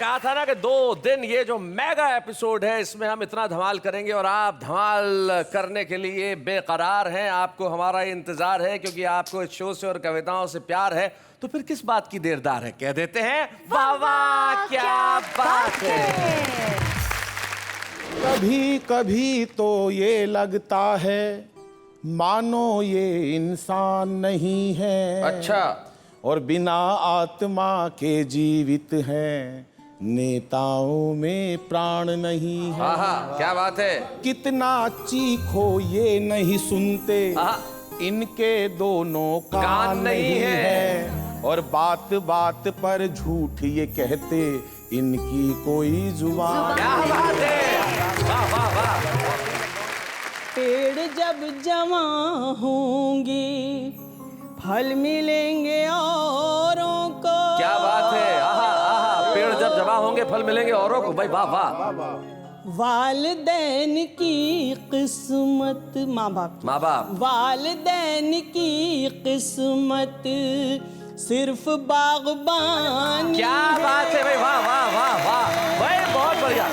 कहा था ना कि 2 दिन ये जो मेगा एपिसोड है इसमें हम इतना धमाल करेंगे और आप धमाल करने के लिए बेकरार हैं। आपको हमारा इंतजार है क्योंकि आपको इस शो से और कविताओं से प्यार है। तो फिर किस बात की देरदार है, कह देते हैं वाह वाह क्या बात है। कभी कभी तो ये लगता है मानो ये इंसान नहीं है। अच्छा। और बिना आत्मा के जीवित हैं, नेताओं में प्राण नहीं है। हाँ, क्या बात है। कितना चीखो ये नहीं सुनते, इनके दोनों कान नहीं है। और बात बात पर झूठ ये कहते, इनकी कोई जुबान। क्या बात है, वाह वाह वाह। पेड़ जब जमा होंगी फल मिलेंगे औरों को। क्या बात है, आहा आहा। पेड़ जब जमा होंगे फल मिलेंगे औरों को। भाई वाह वाह। वालिदैन की किस्मत, माँ बाप वालिदैन की किस्मत सिर्फ बागबान। क्या बात है भाई, वाह वाह वाह वाह भाई, बहुत बढ़िया।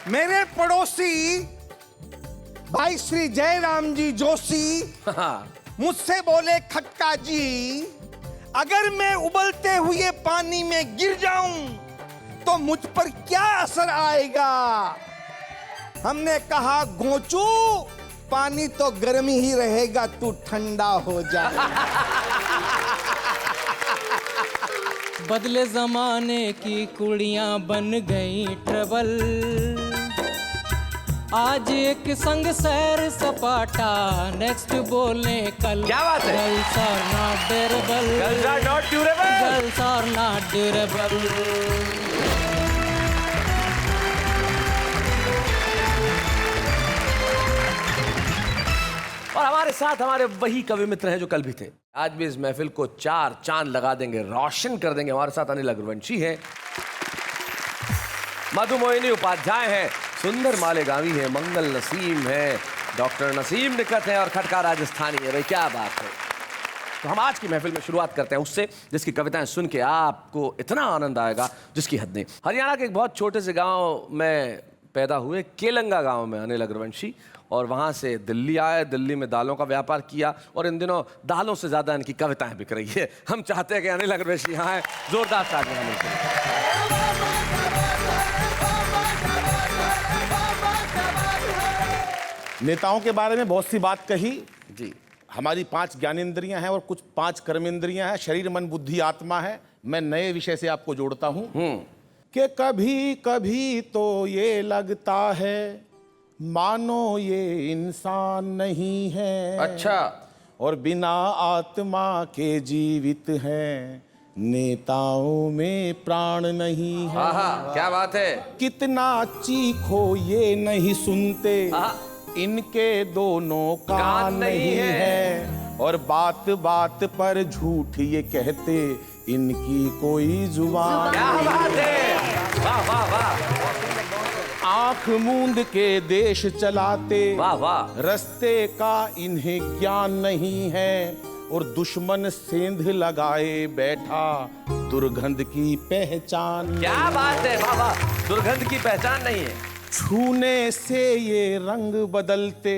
मेरे पड़ोसी भाई श्री जयराम जी जोशी मुझसे बोले, खटका जी अगर मैं उबलते हुए पानी में गिर जाऊं तो मुझ पर क्या असर आएगा। हमने कहा, गोचू पानी तो गर्म ही रहेगा, तू ठंडा हो जा। बदले जमाने की कुड़ियां बन गई ट्रबल। आज एक संग सैर सपाटा, नेक्स्ट बोले कल। क्या बात है। Girls are not durable, girls are not durable, girls are not durable. और हमारे साथ हमारे वही कवि मित्र हैं जो कल भी थे। आज भी इस महफिल को 4 चांद लगा देंगे, रोशन कर देंगे। हमारे साथ अनिल अग्रवंशी हैं, मधु मोहिनी उपाध्याय हैं, सुंदर मालेगावी है, मंगल नसीम है, डॉक्टर नसीम निकट है और खटका राजस्थानी है। भाई क्या बात है। तो हम आज की महफिल में शुरुआत करते हैं उससे जिसकी कविताएं सुन के आपको इतना आनंद आएगा जिसकी हद नहीं। हरियाणा के एक बहुत छोटे से गांव में पैदा हुए, केलंगा गांव में अनिल अग्रवंशी, और वहां से दिल्ली आए। दिल्ली में दालों का व्यापार किया और इन दिनों दालों से ज्यादा इनकी कविताएं बिक रही है। हम चाहते हैं कि अनिल अग्रवंशी यहाँ आए, जोरदार तालियां होने चाहिए। नेताओं के बारे में बहुत सी बात कही जी। हमारी 5 ज्ञानेंद्रियां हैं और कुछ 5 कर्मेंद्रियां हैं, शरीर मन बुद्धि आत्मा है। मैं नए विषय से आपको जोड़ता हूं कि कभी कभी तो ये लगता है मानो ये इंसान नहीं है। अच्छा। और बिना आत्मा के जीवित हैं, नेताओं में प्राण नहीं है। क्या बात है। कितना चीखो ये नहीं सुनते, इनके दोनों कान नहीं है। और बात बात पर झूठ ये कहते, इनकी कोई जुबान। क्या बात है, वाह वाह वाह। आंख मूंद के देश चलाते, वाह वाह। रस्ते का इन्हें ज्ञान नहीं है। और दुश्मन सेंध लगाए बैठा, दुर्गंध की पहचान। क्या बात है, वाह वाह। दुर्गंध की पहचान नहीं है। छूने से ये रंग बदलते,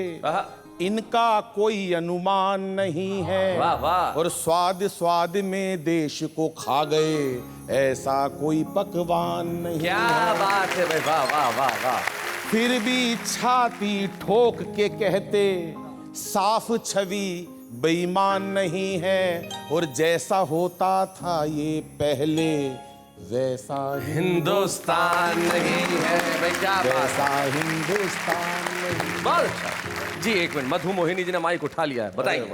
इनका कोई अनुमान नहीं है। वाह वाह। और स्वाद स्वाद में देश को खा गए, ऐसा कोई पकवान नहीं। क्या बात है भाई, वाह वाह वाह वाह। फिर भी छाती ठोक के कहते, साफ छवि बेईमान नहीं है। और जैसा होता था ये पहले, वैसा हिंदुस्तान नहीं है। भाई क्या बात। वैसा हिंदुस्तान नहीं। बहुत अच्छा जी। एक मिनट, मधु मोहिनी जी ने माइक उठा लिया है, बताइए।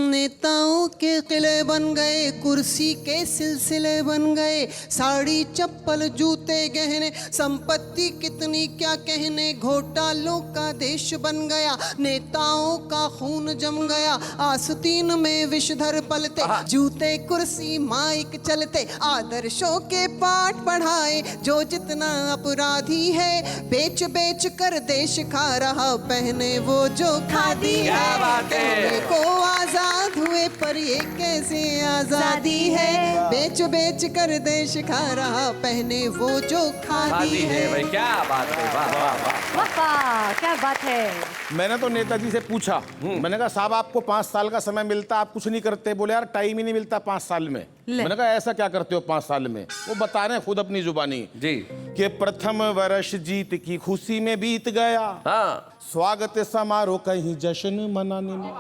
नेताओं के किले बन गए, कुर्सी के सिलसिले बन गए, साड़ी चप्पल जूते गहने, संपत्ति कितनी क्या कहने, घोटालों का देश बन गया, नेताओं का खून जम गया, आस्तीन में विषधर पलते, जूते कुर्सी माइक चलते, आदर आदर्शों के पाठ पढ़ाए। जो जितना अपराधी है बेच बेच कर देश खा रहा, पहने वो जो खादी है। क्या बात है। कहने को आजाद हुए पर ये कैसे आजादी है, बेच बेच कर देश खा रहा, पहने वो जो खादी शादी है है। भाई, क्या बात है, वाह वाह वाह। वाह क्या बात है। मैंने तो नेताजी से पूछा, मैंने कहा साहब आपको 5 साल का समय मिलता, आप कुछ नहीं करते। बोले यार टाइम ही नहीं मिलता 5 साल में। मैंने कहा ऐसा क्या करते हो 5 साल में? वो बता रहे हैं खुद अपनी जुबानी जी। कि प्रथम वर्ष जीत की खुशी में बीत गया, हाँ स्वागत समारोह कहीं जश्न मनाने में,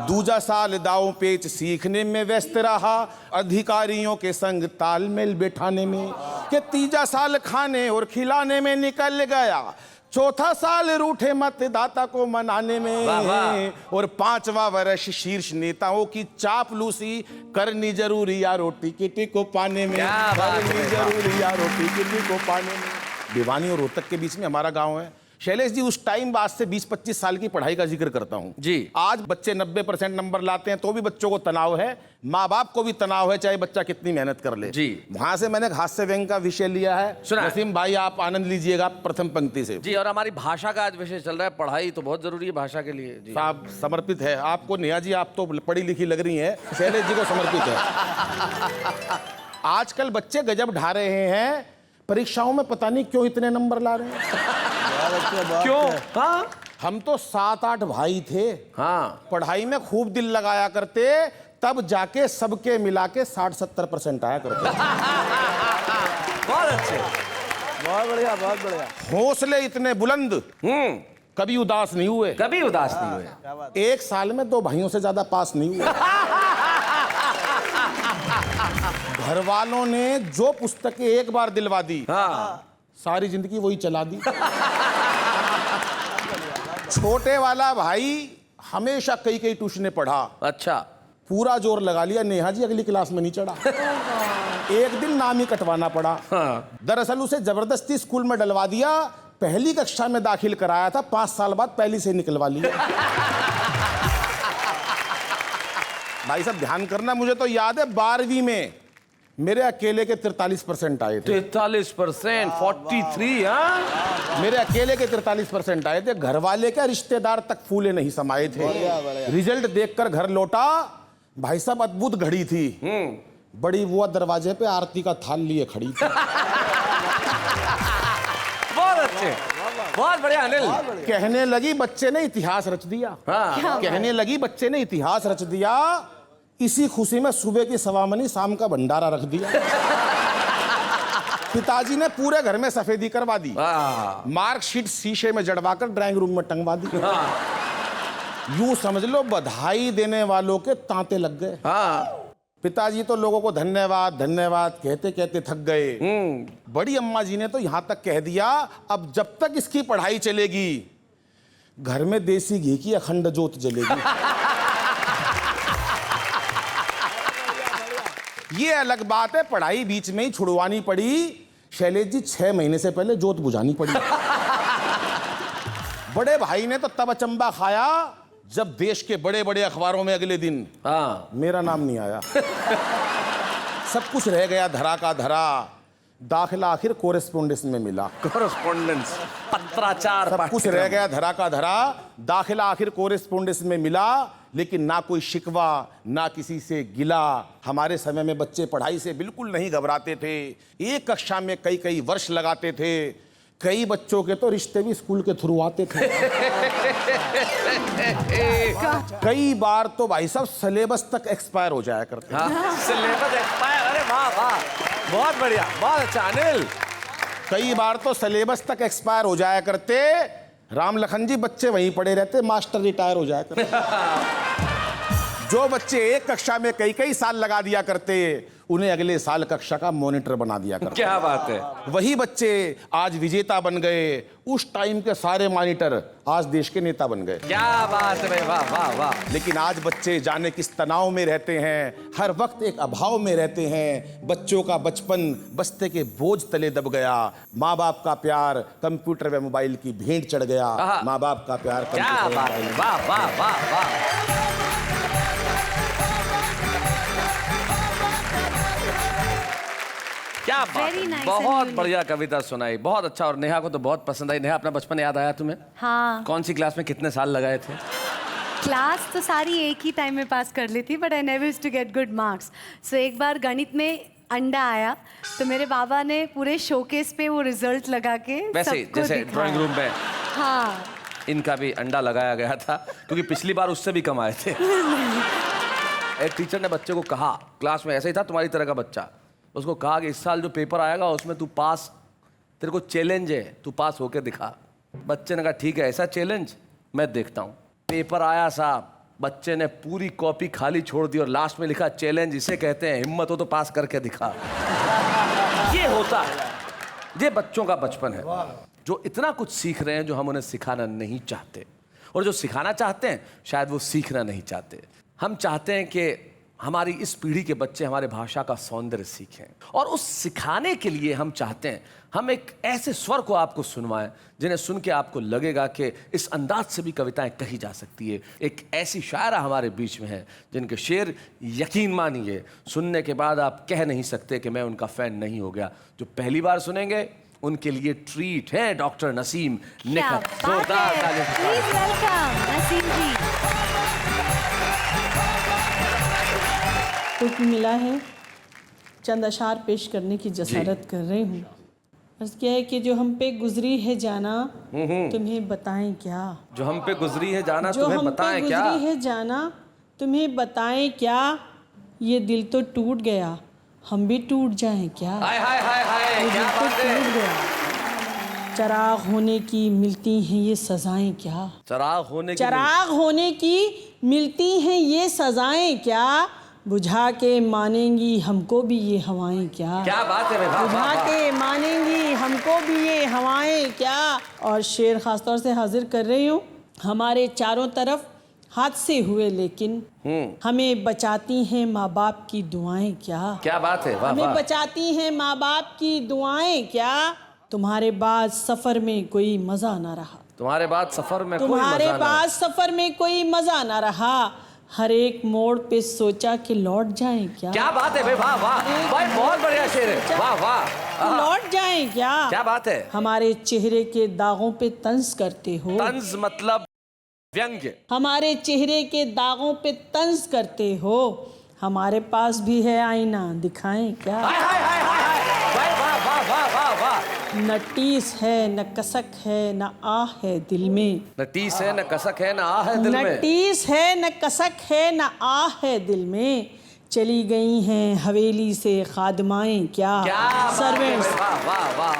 दूजा साल दाव पेच सीखने में व्यस्त रहा, अधिकारियों के संग तालमेल बैठाने में, कि तीजा साल खाने और खिलाने में निकल गया, चौथा साल रूठे मतदाता को मनाने में, वाह वाह। और 5वां वर्ष शीर्ष नेताओं की चापलूसी करनी जरूरी या रोटी किटी को पाने में, क्या बात है। करनी जरूरी या रोटी किटी को पाने में। भिवानी और रोहतक के बीच में हमारा गांव है। शैलेश जी, उस टाइम बाद से 20-25 साल की पढ़ाई का जिक्र करता हूं जी। आज बच्चे 90% नंबर लाते हैं तो भी बच्चों को तनाव है, माँ बाप को भी तनाव है, चाहे बच्चा कितनी मेहनत कर ले। जी। वहां से मैंने हास्य व्यंग का विषय लिया है। सुना है। नसीम भाई आप आनंद लीजिएगा प्रथम पंक्ति से। जी। और हमारी भाषा का आज विषय चल रहा है, पढ़ाई तो बहुत जरूरी है भाषा के लिए। जी साहब समर्पित है आपको। नेहा जी आप तो पढ़ी लिखी लग रही हैं, शैलेश जी को समर्पित है। आजकल बच्चे गजब ढा रहे हैं, परीक्षाओं में पता नहीं क्यों इतने नंबर ला रहे हैं। क्यों? हाँ हम तो 7-8 भाई थे, हाँ पढ़ाई में खूब दिल लगाया करते, तब जाके सबके मिला के 60-70% आया करते। बहुत अच्छे। बहुत बढ़िया बहुत बढ़िया। हौसले इतने बुलंद, कभी उदास नहीं हुए। कभी उदास नहीं हुए। एक साल में 2 भाइयों से ज्यादा पास नहीं हुए। घर वालों ने जो पुस्तकें एक बार दिलवा दी, हाँ सारी जिंदगी वही चला दी। छोटे वाला भाई हमेशा कई ट्यूशनें पढ़ा, अच्छा। पूरा जोर लगा लिया, नेहा जी अगली क्लास में नहीं चढ़ा। एक दिन नाम ही कटवाना पड़ा। हाँ। दरअसल उसे जबरदस्ती स्कूल में डलवा दिया, पहली कक्षा में दाखिल कराया था, 5 साल बाद पहली से निकलवा लिया। भाई साहब ध्यान करना, मुझे तो याद है 12वीं में मेरे अकेले के 43% आए थे। 43%, 43। हाँ मेरे अकेले के 43% आए थे। घर वाले क्या रिश्तेदार तक फूले नहीं समाये थे। रिजल्ट देखकर घर लौटा, भाई साहब अद्भुत घड़ी थी। बड़ी बुआ दरवाजे पे आरती का थाल लिए खड़ी थी। बहुत अच्छे, बहुत बढ़िया अनिल। कहने लगी बच्चे ने इतिहास रच दिया। हाँ कहने लगी बच्चे ने इतिहास रच दिया। इसी खुशी में सुबह की सवामनी शाम का भंडारा रख दिया। पिताजी ने पूरे घर में सफेदी करवा दी, मार्कशीट शीशे में जड़वाकर ड्राइंग रूम में टंगवा दी। यूं समझ लो बधाई देने वालों के तांते लग गए। पिताजी तो लोगों को धन्यवाद धन्यवाद कहते कहते थक गए। बड़ी अम्मा जी ने तो यहां तक कह दिया, अब जब तक इसकी पढ़ाई चलेगी घर में देसी घी की अखंड ज्योत जलेगी। ये अलग बात है, पढ़ाई बीच में ही छुड़वानी पड़ी। शैलेश जी 6 महीने से पहले जोत बुझानी पड़ी। बड़े भाई ने तो तब अचंबा खाया जब देश के बड़े बड़े अखबारों में अगले दिन मेरा नाम नहीं आया। सब कुछ रह गया धरा का धरा। दाखिला आखिर कोरेस्पोंडेंस में मिला। कोरेस्पोंडेंस, पत्राचार। सब कुछ रह गया धरा का धरा। दाखिला आखिर कोरेस्पोंडेंस में मिला, लेकिन ना कोई शिकवा ना किसी से गिला। हमारे समय में बच्चे पढ़ाई से बिल्कुल नहीं घबराते थे। एक कक्षा में कई वर्ष लगाते थे। कई बच्चों के तो रिश्ते भी स्कूल के थ्रू आते थे। कई बार तो भाई साहब सिलेबस तक एक्सपायर हो जाया करते। सिलेबस एक्सपायर, अरे वाह वाह, बहुत बढ़िया, बहुत अच्छा अनिल। कई बार तो सिलेबस तक एक्सपायर हो जाया करते। राम लखन जी बच्चे वहीं पड़े रहते, मास्टर रिटायर हो जाया करते। जो बच्चे एक कक्षा में कई साल लगा दिया करते, उन्हें अगले साल कक्षा का मॉनिटर बना दिया करते। क्या बात है। वही बच्चे आज विजेता बन गए। उस टाइम के सारे मॉनिटर आज देश के नेता बन गए। क्या बात है, वाह वाह वाह। लेकिन आज बच्चे जाने किस तनाव में रहते हैं, हर वक्त एक अभाव में रहते हैं। बच्चों का बचपन बस्ते के बोझ तले दब गया। माँ बाप का प्यार कंप्यूटर व मोबाइल की भेंट चढ़ गया। माँ बाप का प्यार क्या बात है, वाह वाह वाह वाह। क्या बात Very है, nice बहुत and बढ़िया कविता सुनाई, बहुत अच्छा। और नेहा को तो बहुत पसंद आई। नेहा, अपना बचपन याद आया तुम्हें? हाँ, कौन सी क्लास में कितने साल लगाए थे? क्लास तो सारी एक ही टाइम में पास कर ली थी, but I never used to get good marks. So एक बार गणित में अंडा आया तो मेरे बाबा ने पूरे शोकेस पे वो रिजल्ट लगा के वैसे सबको जैसे दिखाया। ड्राइंग रूम में हाँ, इनका भी अंडा लगाया गया था, क्योंकि पिछली बार उससे भी कम आए थे। एक टीचर ने बच्चे को कहा, क्लास में ऐसा ही था तुम्हारी तरह का बच्चा, उसको कहा कि इस साल जो पेपर आएगा उसमें तू पास, तेरे को चैलेंज है, तू पास होके दिखा। बच्चे ने कहा ठीक है, ऐसा चैलेंज मैं देखता हूँ। पेपर आया साहब, बच्चे ने पूरी कॉपी खाली छोड़ दी और लास्ट में लिखा चैलेंज इसे कहते हैं, हिम्मत हो तो पास करके दिखा। ये होता है, ये बच्चों का बचपन है, जो इतना कुछ सीख रहे हैं जो हम उन्हें सिखाना नहीं चाहते, और जो सिखाना चाहते हैं शायद वो सीखना नहीं चाहते। हम चाहते हैं कि हमारी इस पीढ़ी के बच्चे हमारे भाषा का सौंदर्य सीखें, और उस सिखाने के लिए हम चाहते हैं हम एक ऐसे स्वर को आपको सुनवाएं जिन्हें सुन के आपको लगेगा कि इस अंदाज से भी कविताएं कही जा सकती है। एक ऐसी शायरा हमारे बीच में है जिनके शेर, यकीन मानिए, सुनने के बाद आप कह नहीं सकते कि मैं उनका फैन नहीं हो गया। जो पहली बार सुनेंगे उनके लिए ट्रीट है डॉक्टर नसीम निखत। जोरदार तालियां। प्लीज वेलकम नसीम जी। हुक्म मिला है, चंद अशार पेश करने की जसारत कर रही हूँ। अर्ज किया है कि जो हम पे गुजरी है जाना तुम्हें बताएं क्या, जो हम पे गुजरी है जाना जो तुम्हें हम पे बताएं क्या, गुजरी है जाना तुम्हें बताएं क्या, ये दिल तो टूट गया हम भी टूट जाएं क्या, हाय हाय हाय हाय, ये क्या दिल तो बात है। टूट गया। चराग होने की मिलती हैं ये सजाएं क्या, चराग होने की चराग होने की मिलती हैं ये सजाएं क्या, बुझा के मानेंगी हमको भी ये हवाएं क्या, क्या बात है भाई, वाह, बुझा वाह, वाह। के मानेंगी हमको भी ये हवाएं क्या। और शेर खास तौर से हाजिर कर रही हूँ। हमारे चारों तरफ हादसे हुए लेकिन हमें बचाती हैं माँ बाप की दुआएं क्या, क्या बात है, वाह हमें वाह। बचाती हैं माँ बाप की दुआएं क्या, तुम्हारे बाद सफर में कोई मजा ना रहा, तुम्हारे बाद सफर में कोई तुम्हारे मजा ना। बाद सफर में कोई मजा ना रहा, हर एक मोड़ पे सोचा कि लौट जाएं क्या, क्या बात है भाई, वाह वाह भाई, बहुत बढ़िया शेर है, वाह वाह। लौट जाएं क्या, क्या बात है। हमारे चेहरे के दागों पे तंज करते हो, तंज मतलब व्यंग्य। हमारे चेहरे के दागों पे तंज करते हो, हमारे पास भी है आईना दिखाएं क्या, हाय हाय हाय हाय हाय, भाई वाह वाह वाह वाह वाह। न टीस है न कसक है न आह है दिल में, न टीस है न कसक है न आह है दिल न में, टीस है न कसक है न आह है दिल में, चली गई हैं हवेली से खादमाएं क्या, क्या बात है सर्वेंट्स। भाई, वाह वाह वाह।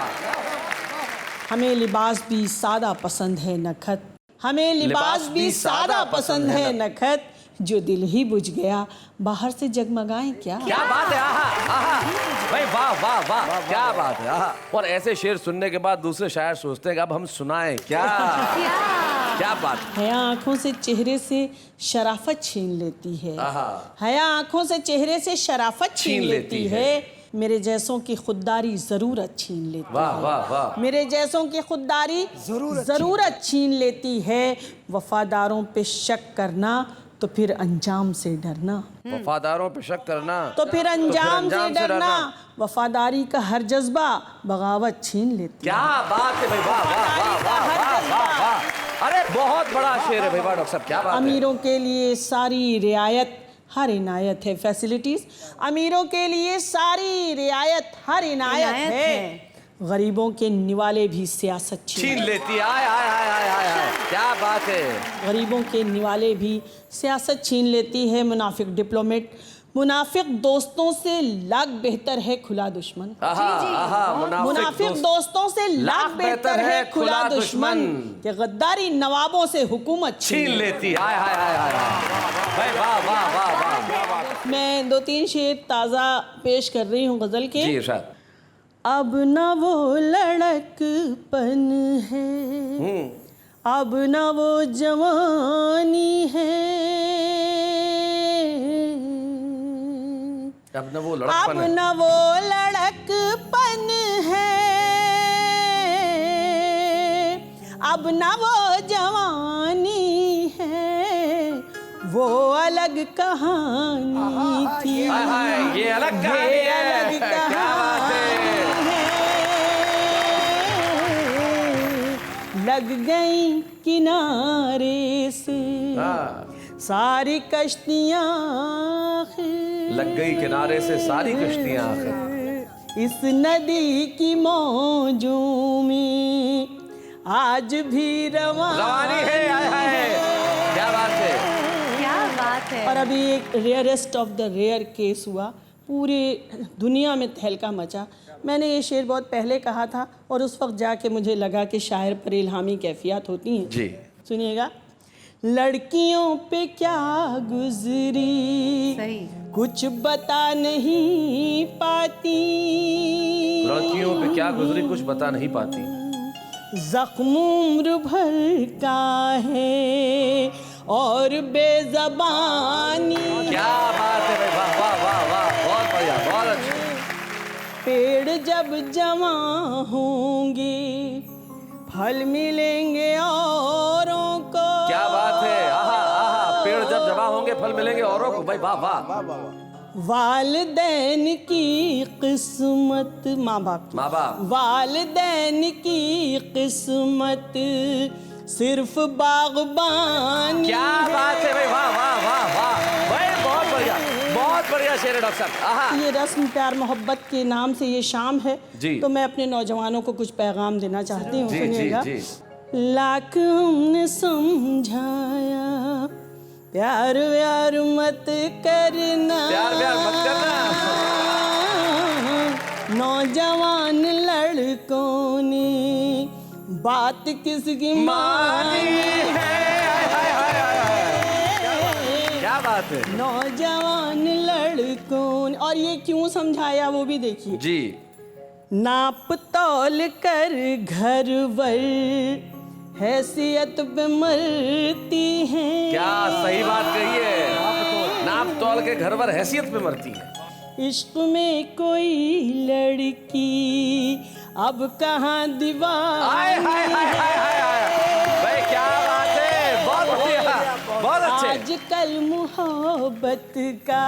हमें लिबास भी सादा पसंद है नखत, हमें लिबास भी सादा पसंद है नखत, जो दिल ही बुझ गया बाहर से जगमगाएं क्या, क्या बात है, आहा आहा भाई, वाह वाह वाह, क्या बात है, आहा। और ऐसे शेर सुनने के बाद दूसरे शायर सोचते हैं कि अब हम सुनाएं क्या, क्या बात है। हया आंखों से चेहरे से शराफत छीन लेती है, हया आंखों से चेहरे से शराफत छीन लेती है, मेरे जैसों की खुददारी जरूरत छीन लेती वाह है, वाह वाह। मेरे जैसों की खुददारी जरूरत छीन लेती है, वफादारों पे शक करना तो फिर अंजाम से डरना, वफादारों पे शक करना तो फिर अंजाम से डरना, वफादारी का हर जज्बा बगावत छीन लेती क्या बात है भाई, वाह वाह वाह वाह वाह वाह वाह। अरे बहुत बड़ा शेर है भाई, वाह डॉक्टर साहब, क्या बात है। अमीरों के लिए सारी रियायत हर इनायत है, फैसिलिटीज अमीरों के लिए सारी रियायत हर इनायत है, गरीबों के निवाले भी सियासत छीन लेती है, आय आय आय आय आय आय, क्या बात है। गरीबों के निवाले भी सियासत छीन लेती है, मुनाफिक डिप्लोमेट मुनाफिक दोस्तों से लाख बेहतर है खुला दुश्मन, मुनाफिक दोस्तों से लाख बेहतर है खुला दुश्मन, कि गद्दारी नवाबों से हुकूमत छीन लेती है, आय आय आय आय भाई, वाह वाह वाह वाह। मैं 2-3 शेर ताज़ा पेश कर रही हूँ गज़ल के। जी इरशाद। अब न वो लड़कपन है, अब न वो जवानी है, अब न वो अब लड़कपन है, न वो लड़कपन है, अब न वो जवानी है, वो अलग कहानी थी, हाय हाय, ये अलग कहानी है, अलग क्या बात है। लग गई किनारे से सारी कश्तियां लग गई किनारे से सारी कश्तियां आखिर। इस नदी की मौजों में आज भी रवानी है। क्या बात है, क्या बात है। और अभी एक rarest of the rare case हुआ, पूरे दुनिया में तहलका मचा। मैंने ये शेर बहुत पहले कहा था और उस वक्त जाके मुझे लगा कि शायर पर इल्हामी कैफियत होती हैं। जी सुनिएगा। लड़कियों पे क्या गुजरी सही। कुछ बता नहीं पाती, लड़कियों पे क्या गुजरी कुछ बता नहीं पाती, जख्म उम्र भर का है और बेज़बानी। क्या बात है भाई, वाह वाह वाह वाह, बहुत बढ़िया, बहुत अच्छा। पेड़ जब जमा होंगे फल मिलेंगे औरों को। क्या बात है, आहा आहा, पेड़ जब जमा होंगे फल मिलेंगे औरों को, भाई वाह वाह। वालिदैन की किस्मत, माँ बाप वालिदैन की किस्मत सिर्फ बागबानी। क्या बात है भाई, वाह वाह वाह वाह भाई, बहुत बढ़िया शेर है डॉक्टर साहब। आहा। ये रस्म प्यार मोहब्बत के नाम से ये शाम है जी। तो मैं अपने नौजवानों को कुछ पैगाम देना चाहती हूँ। जी, सुनिएगा। जी, लाख हमने समझाया प्यार व्यार मत करना, प्यार व्यार मत करना। नौजवान लड़कों ने बात किसकी मानी है। क्या बात है, नौजवान लड़कों ने, और ये क्यों समझाया वो भी देखिए जी। नाप तौल कर घर वर हैसियत पे मरती हैं। क्या सही बात कही है, नाप तौल के घर पर हैसियत पे मरती है। इश्क में कोई लड़की अब कहाँ दीवार। भाई क्या बात है, बहुत बढ़िया, बहुत अच्छे। आजकल मोहब्बत का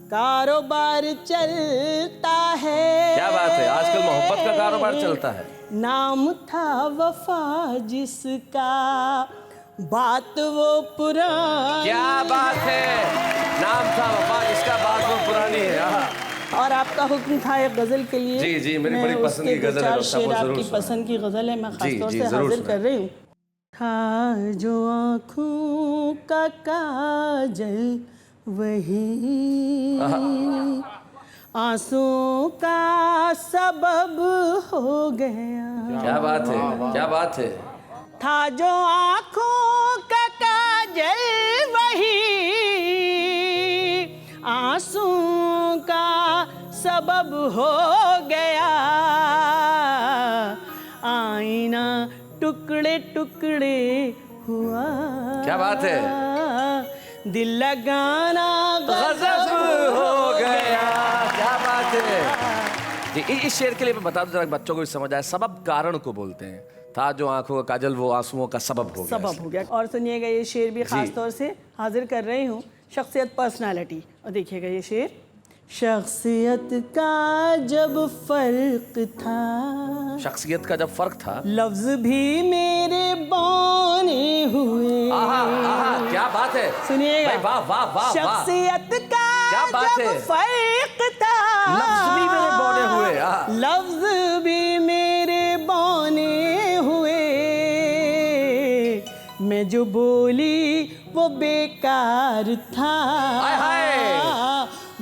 कारोबार चलता है। क्या बात है, आजकल मोहब्बत का कारोबार चलता है। नाम था वफा जिसका बात वो पुरानी। क्या बात है, नाम था वफा जिसका बात वो पुरानी है। आहा। और आपका हुक्म था एक गजल के लिए। जी, जी, मेरी मैं बड़ी पसंद की उसके गजल है, चार डॉक्टर साहब, शेर वो जरूर आपकी सुनाएं। पसंद की गजल है, मैं जी, खासतौर जी, से जरूर हाजिर कर सुनाएं। रही हूँ। था जो आँखों का काजल वही आंसुओं का सबब हो गया। क्या बात है, क्या बात है। था जो आँखों का काजल वही आंसुओं का सबब हो गया। आईना टुकड़े टुकड़े हुआ। क्या बात है, दिल लगाना गजब हो गया। क्या बात है जी। इस शेर के लिए मैं बता दूं जरा बच्चों को भी समझ आए, सबब कारण को बोलते हैं। था जो आंखों का काजल वो आंसुओं का सबब हो गया। सबब हो गया। और सुनिएगा ये शेर भी खास तौर से हाजिर कर रही हूँ, शख्सियत पर्सनालिटी। और देखिएगा ये शेर। शख्सियत का जब फर्क था, शख्सियत का जब फर्क था, लफ्ज भी मेरे बौने हुए। आहा, आहा, क्या बात है, सुनिएगा। भाई वाह वाह वाह। शख्सियत का क्या बात जब है, फर्क था, लफ्ज भी मेरे बौने हुए। आहा। लफ्ज भी मेरे बौने हुए। मैं जो बोली वो बेकार था। हाय हाय।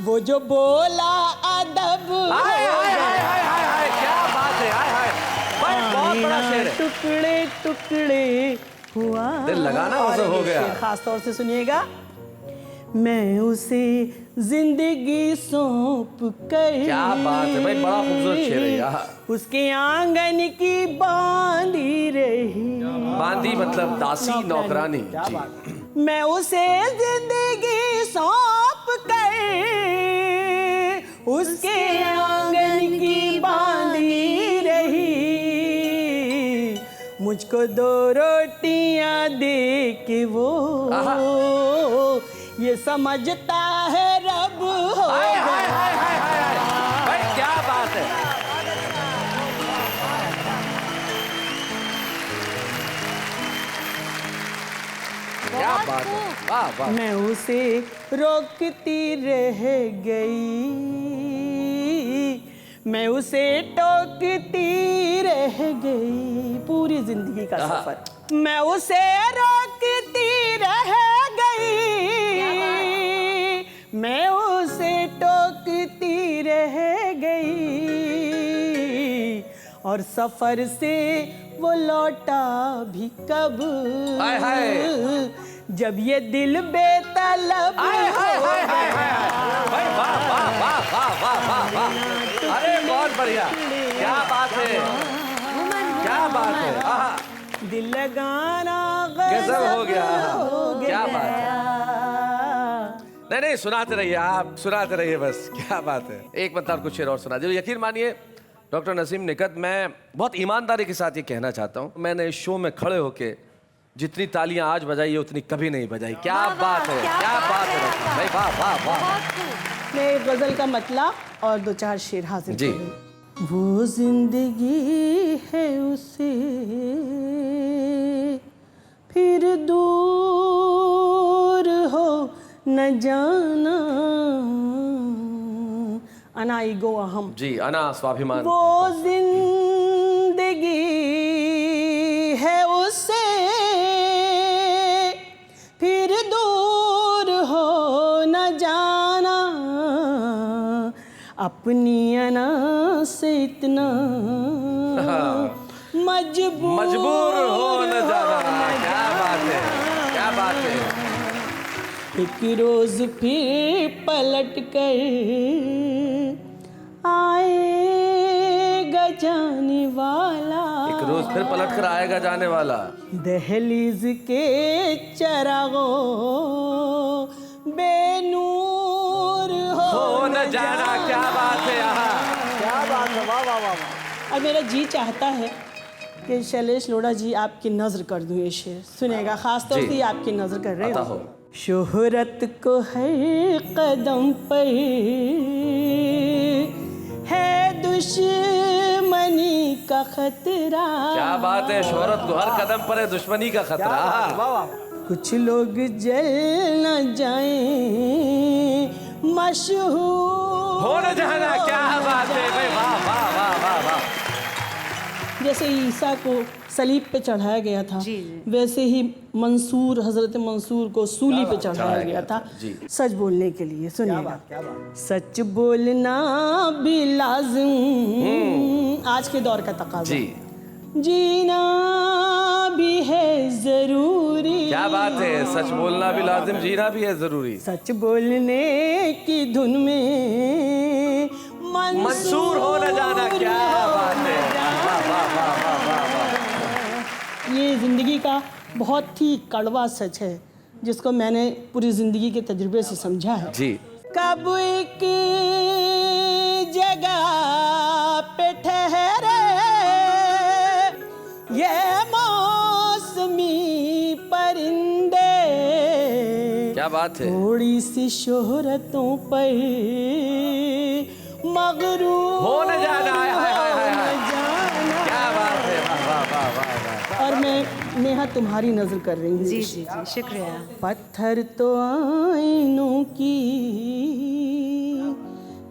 वो जो बोला अदब। हाय हाय हाय हाय हाय हाय, क्या बात है, हाय हाय भाई, बहुत बड़ा शेर है। टुकड़े टुकड़े हुआ। दिल लगाना वैसे हो गया। खास तौर से सुनिएगा। मैं उसे जिंदगी सौंप कर। क्या बात है भाई, बड़ा खूबसूरत शेर है यार। उसके आंगन की बांधी रही। बांधी मतलब दासी नौकरानी। क्या बात है। मैं उसे जिंदगी सौंप कर उसके आंगन की बांधी रही। मुझको 2 रोटियां दे के वो ये समझता है रब हो। हाय हाय हाय हाय हाय भाई, क्या बात है। क्या बात है, वाह वाह। मैं उसे रोकती रह गई, मैं उसे टोकती रह गई, पूरी जिंदगी का सफर मैं उसे रोकती रह गई, मैं उसे टोकती रह गई, और सफर से वो लौटा भी कब, हाय हाय, जब ये दिल बेतलब हाय हाय हाय हाय हाय, भाई वाह वाह वाह वाह वाह वाह वाह, अरे बहुत बढ़िया, क्या बात है, क्या बात है, आहा, दिल लगाना गजब हो गया, क्या बात है। है। नहीं नहीं, सुनाते रहिए आप, सुनाते रहिए बस, क्या बात है। एक मतलब कुछ शेर और सुना दीजिए। यकीन मानिए डॉक्टर नसीम निकत, मैं बहुत ईमानदारी के साथ ये कहना चाहता हूँ, मैंने इस शो में खड़े होके जितनी तालियां आज बजाई है उतनी कभी नहीं बजाई। क्या बात है, क्या बात है भाई, वाह वाह वाह। मैं एक गजल का मतला और दो चार शेर हाजिर जी। करूं। वो जिंदगी है उसे फिर दूर हो न जाना, अना ईगो अहम, जी, अना स्वाभिमान। वो जिंदगी है उससे फिर दूर हो न जाना, अपनी अना से इतना मजबूर हो न जाना। क्या बात है, क्या बात है। एक रोज फिर पलट कर आएगा जाने वाला, एक रोज फिर पलट कर आएगा जाने वाला, दहलीज के चरागों बेनूर हो न जाना। क्या बात है, यहाँ क्या बात है, वाह वाह वाह। और मेरा जी चाहता है कि शैलेश लोढ़ा जी आपकी नजर कर दूं ये शेर, सुनेगा, खास तौर से आपकी नजर कर रहे अता हो। हो। शोहरत को हर कदम पर है दुश्मनी का खतरा, क्या बात है, शोहरत को हर कदम पर है दुश्मनी का खतरा। कुछ लोग जल न जाएं मशहूर हो न जाना। क्या बात है भाई, वाह वाह वाह वाह वाह। जैसे ईसा को सलीब पे चढ़ाया गया था, जी, जी। वैसे ही मंसूर, हजरत मंसूर को सूली पे चढ़ाया गया था, जी। सच बोलने के लिए। सुनिएगा, सच बोलना भी लाजिम, आज के दौर का तकाज़ा, जी, जीना भी है जरूरी। क्या बात है, सच बोलना भी लाजिम, जीना भी है जरूरी। सच बोलने की धुन में मंसूर हो न जाना। क्या बात है, वाह वाह वाह वाह वाह वाह। ये जिंदगी का बहुत ही कड़वा सच है, जिसको मैंने पूरी जिंदगी के तजुर्बे से समझा है। जी। कब एक जगह पे ठहरे ये मौसमी परिंदे, क्या बात है, थोड़ी सी शोहरतों पर मगरूर हो न जाना। हाय हाय हाय हाय हाय। जाना। क्या बात है, वाह वाह वाह वाह वाह। और मैं नेहा तुम्हारी नजर कर रही हूँ। जी जी जी, शुक्रिया। पत्थर तो आईनों की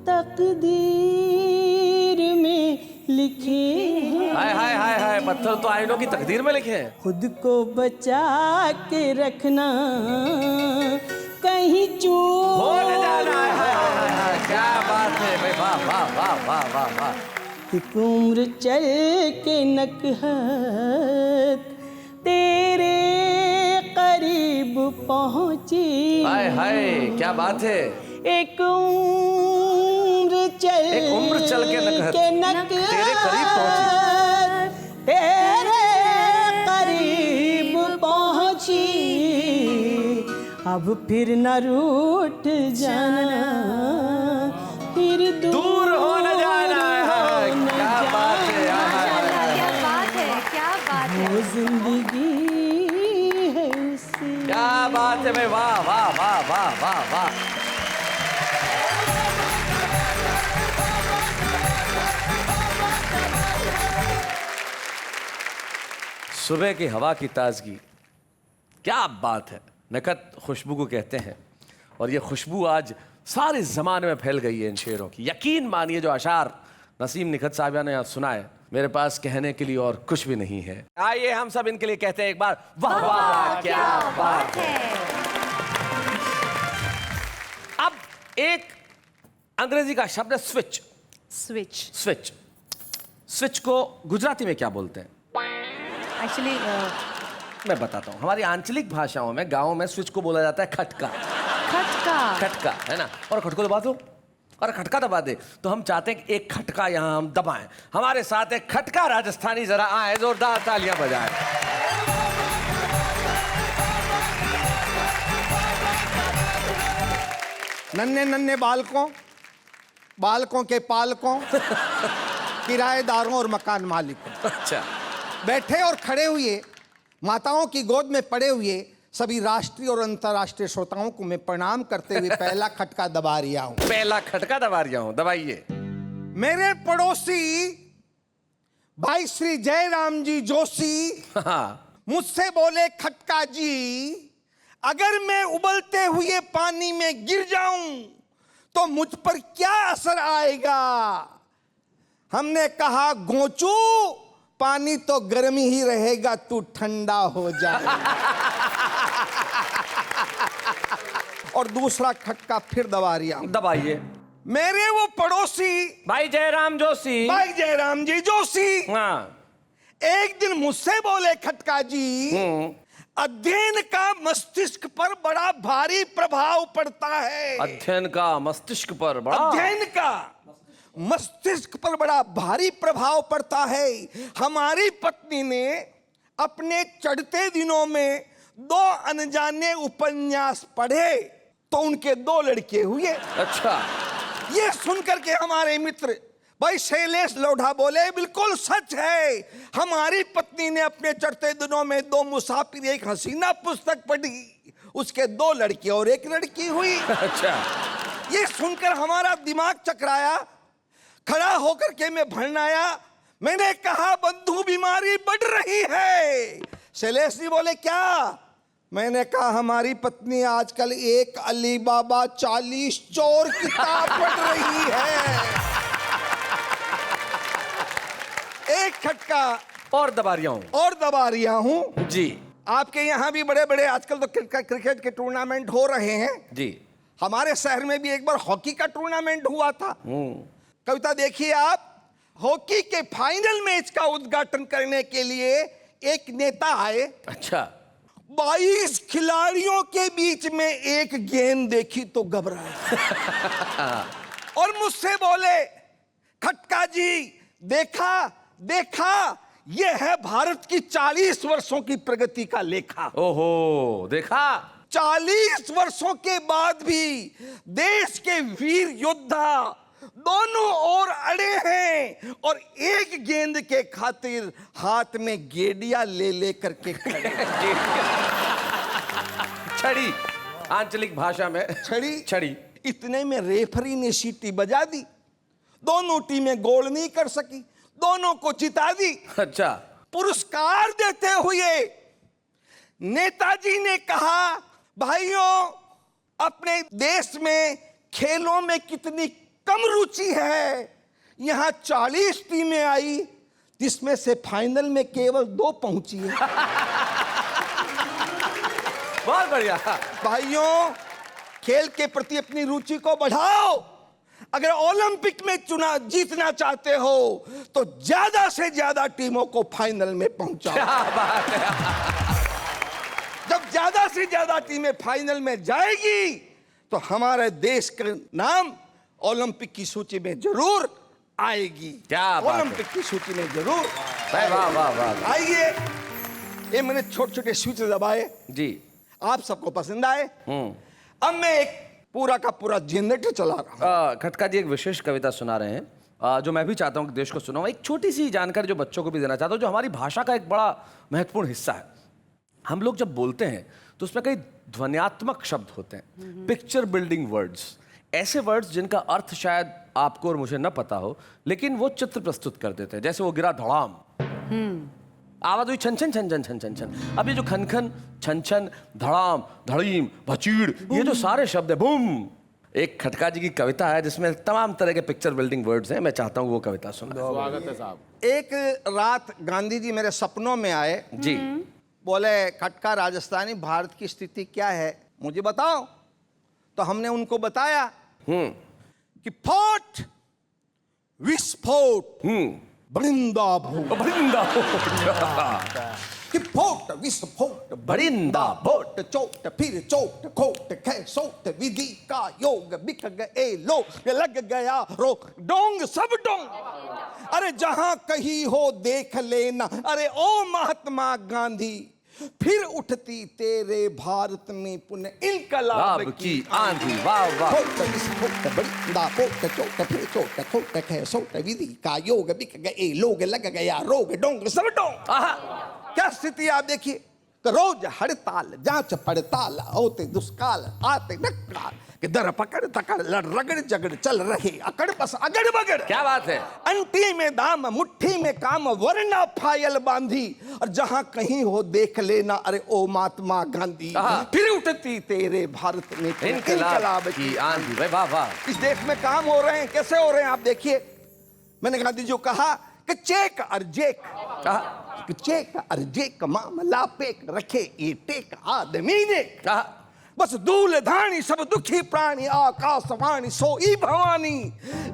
तकदीर में लिखे हैं, हाय हाय हाय हाय, पत्थर तो आईनों की तकदीर में लिखे हैं। खुद को बचा के रखना कहीं चूक हो न जाना। हाय हाय हाय हाय, क्या बात है भाई, वाह वाह वाह वाह वाह वाह। एक उम्र चल के नकहत तेरे करीब पहुंची, हाय हाय, क्या बात है। एक उम्र चल के नकहत तेरे करीब पहुंची, तेरे करीब पहुंची, अब फिर न रूठ जाना, फिर दूर हो न जाना। क्या बात है, क्या बात है, क्या बात है। वो जिंदगी है उसी। क्या बात है भाई, वाह वाह वाह वाह वाह वाह। सुबह की हवा की ताजगी, क्या बात है। नकत खुशबू को कहते हैं और ये खुशबू आज सारे ज़माने में फैल गई है इन शेरों की। यकीन मानिए जो अशार नसीम निखत साहब ने आज सुनाए, मेरे पास कहने के लिए और कुछ भी नहीं है। आइए हम सब इनके लिए कहते हैं एक बार वाह वाह क्या बात है। अब एक अंग्रेजी का शब्द है स्विच। स्विच स्विच स्विच को गुजराती में क्या बोलते हैं? एक्चुअली मैं बताता हूँ। हमारी आंचलिक भाषाओं में गाँव में स्विच को बोला जाता है खटका। खटका। खटका है ना, और खटको दबा दो और खटका दबा दे। तो हम चाहते हैं कि एक खटका यहाँ हम दबाएं। हमारे साथ एक खटका राजस्थानी जरा आए, जोरदार तालियां बजाएं। नन्हे नन्हे बालकों के पालकों, किराएदारों और मकान मालिकों, अच्छा, बैठे और खड़े हुए, माताओं की गोद में पड़े हुए सभी राष्ट्रीय और अंतर्राष्ट्रीय श्रोताओं को मैं प्रणाम करते हुए पहला खटका दबा रहा हूं। पहला खटका दबा रहा हूं, दबाइए। मेरे पड़ोसी भाई श्री जयराम जी जोशी मुझसे बोले, खटका जी अगर मैं उबलते हुए पानी में गिर जाऊं तो मुझ पर क्या असर आएगा? हमने कहा, गोचू पानी तो गर्म ही रहेगा, तू ठंडा हो जाए। और दूसरा खटका फिर दबा रहा हूं। दबाइए। मेरे वो पड़ोसी भाई जयराम जोशी, भाई जयराम जी जोशी हाँ, एक दिन मुझसे बोले, खटका जी अध्ययन का मस्तिष्क पर बड़ा भारी प्रभाव पड़ता है। अध्ययन का मस्तिष्क पर बड़ा, अध्ययन का मस्तिष्क पर बड़ा भारी प्रभाव पड़ता है। हमारी पत्नी ने अपने चढ़ते दिनों में 2 अनजाने उपन्यास पढ़े तो उनके 2 लड़के हुए। अच्छा, ये सुनकर के हमारे मित्र भाई शैलेश लोढ़ा बोले, बिल्कुल सच है, हमारी पत्नी ने अपने चढ़ते दिनों में 2 मुसाफिर एक हसीना पुस्तक पढ़ी, उसके 2 लड़के और 1 लड़की हुई। अच्छा, ये सुनकर हमारा दिमाग चकराया, खड़ा होकर के मैं भड़नाया। मैंने कहा, बंधु बीमारी बढ़ रही है। शैलेश जी बोले, क्या? मैंने कहा, हमारी पत्नी आजकल एक अली बाबा 40 चोर किताब पढ़ रही है। एक खटका और दबा रहा हूं जी। आपके यहाँ भी बड़े बड़े आजकल तो क्रिकेट के टूर्नामेंट हो रहे हैं जी। हमारे शहर में भी एक बार हॉकी का टूर्नामेंट हुआ था। कविता देखिए आप, हॉकी के फाइनल मैच का उद्घाटन करने के लिए एक नेता आए। अच्छा, 22 खिलाड़ियों के बीच में एक गेंद देखी तो घबराए और मुझसे बोले, खटका जी देखा ये है भारत की 40 वर्षों की प्रगति का लेखा। ओहो, देखा 40 वर्षों के बाद भी देश के वीर योद्धा दोनों ओर अड़े हैं और एक गेंद के खातिर हाथ में गेडिया ले करके खड़े। छड़ी, आंचलिक भाषा में छड़ी। इतने में रेफरी ने सीटी बजा दी, दोनों टीमें गोल नहीं कर सकी, दोनों को जिता दी। अच्छा, पुरस्कार देते हुए नेताजी ने कहा, भाइयों अपने देश में खेलों में कितनी कम रुचि है, यहां 40 टीमें आई जिसमें से फाइनल में केवल 2 पहुंची है। बहुत बढ़िया। भाइयों खेल के प्रति अपनी रुचि को बढ़ाओ, अगर ओलंपिक में जीतना चाहते हो तो ज्यादा से ज्यादा टीमों को फाइनल में पहुंचाओ। क्या बात है। जब ज्यादा से ज्यादा टीमें फाइनल में जाएगी तो हमारे देश का नाम ओलंपिक की सूची में जरूर आएगी। क्या बात है। ओलंपिक की सूची में जरूर। वाह वाह वाह। आइए, ये मैंने छोटे छोटे स्विच दबाए जी, आप सबको पसंद आए। अब मैं एक पूरा का पूरा जनरेटर चला रहा हूं। खटका जी एक विशेष कविता सुना रहे हैं जो मैं भी चाहता हूं कि देश को सुनाऊं। एक छोटी सी जानकारी जो बच्चों को भी देना चाहता हूं, जो हमारी भाषा का एक बड़ा महत्वपूर्ण हिस्सा है। हम लोग जब बोलते हैं तो उसमें कई ध्वन्यात्मक शब्द होते हैं, पिक्चर बिल्डिंग वर्ड्स, ऐसे वर्ड्स जिनका अर्थ शायद आपको और मुझे न पता हो, लेकिन वो चित्र प्रस्तुत कर देते हैं। जैसे वो गिरा धड़ाम, आवाज हुई छन छन छन छन छन छन छन। अब ये जो खन खन छन छन धड़ाम धड़ीम भचीड़ ये जो सारे शब्द है बूम, एक खटका जी की कविता है जिसमें तमाम तरह के पिक्चर बिल्डिंग वर्ड्स हैं। मैं चाहता हूँ वो कविता सुना। स्वागत है साहब। एक रात गांधी जी मेरे सपनों में आए जी। बोले खटका राजस्थानी भारत की स्थिति क्या है मुझे बताओ। तो हमने उनको बताया कि फोर्ट विस्फोट बरिंदा कि फोट विस्फोट बरिंदा फोट चोट फिर चोट खोट खे सोट विधि का योग बिक गए लोग लग गया रोग डोंग सब डोंग। अरे जहां कहीं हो देख लेना अरे ओ महात्मा गांधी फिर उठती तेरे भारत में पुनः इनकलाब की आंधी। वाह वाह। फोट विस्फोट बरिंदा फोट चोट फिर चोट खोट खे सोट विधि का योग बिक गए लोग लग गया रोग डोंग सब डोंग। क्या स्थिति आप देखिए तो रोज हड़ताल जांच पड़ताल होते दुष्काल आते नक्काल कि दर पकड़ तकड़ लड़ रगड़ जगड़ चल रहे अकड़ बस अगड़ बगड़। क्या बात है। अंटी में दाम मुट्ठी में काम वरना फायल बांधी और जहां कहीं हो देख लेना अरे ओ महात्मा गांधी फिर उठती तेरे भारत में इनकलाब की आंधी। भाई वाह वाह। इस देश में काम हो रहे हैं कैसे हो रहे हैं आप देखिए। मैंने गांधी जी को कहा कि चेक और जेक चेक और जेक मामला पेक रखे ये टेक आदमी ने बस दूल धानी सब दुखी प्राणी आकाशवाणी सोई भवानी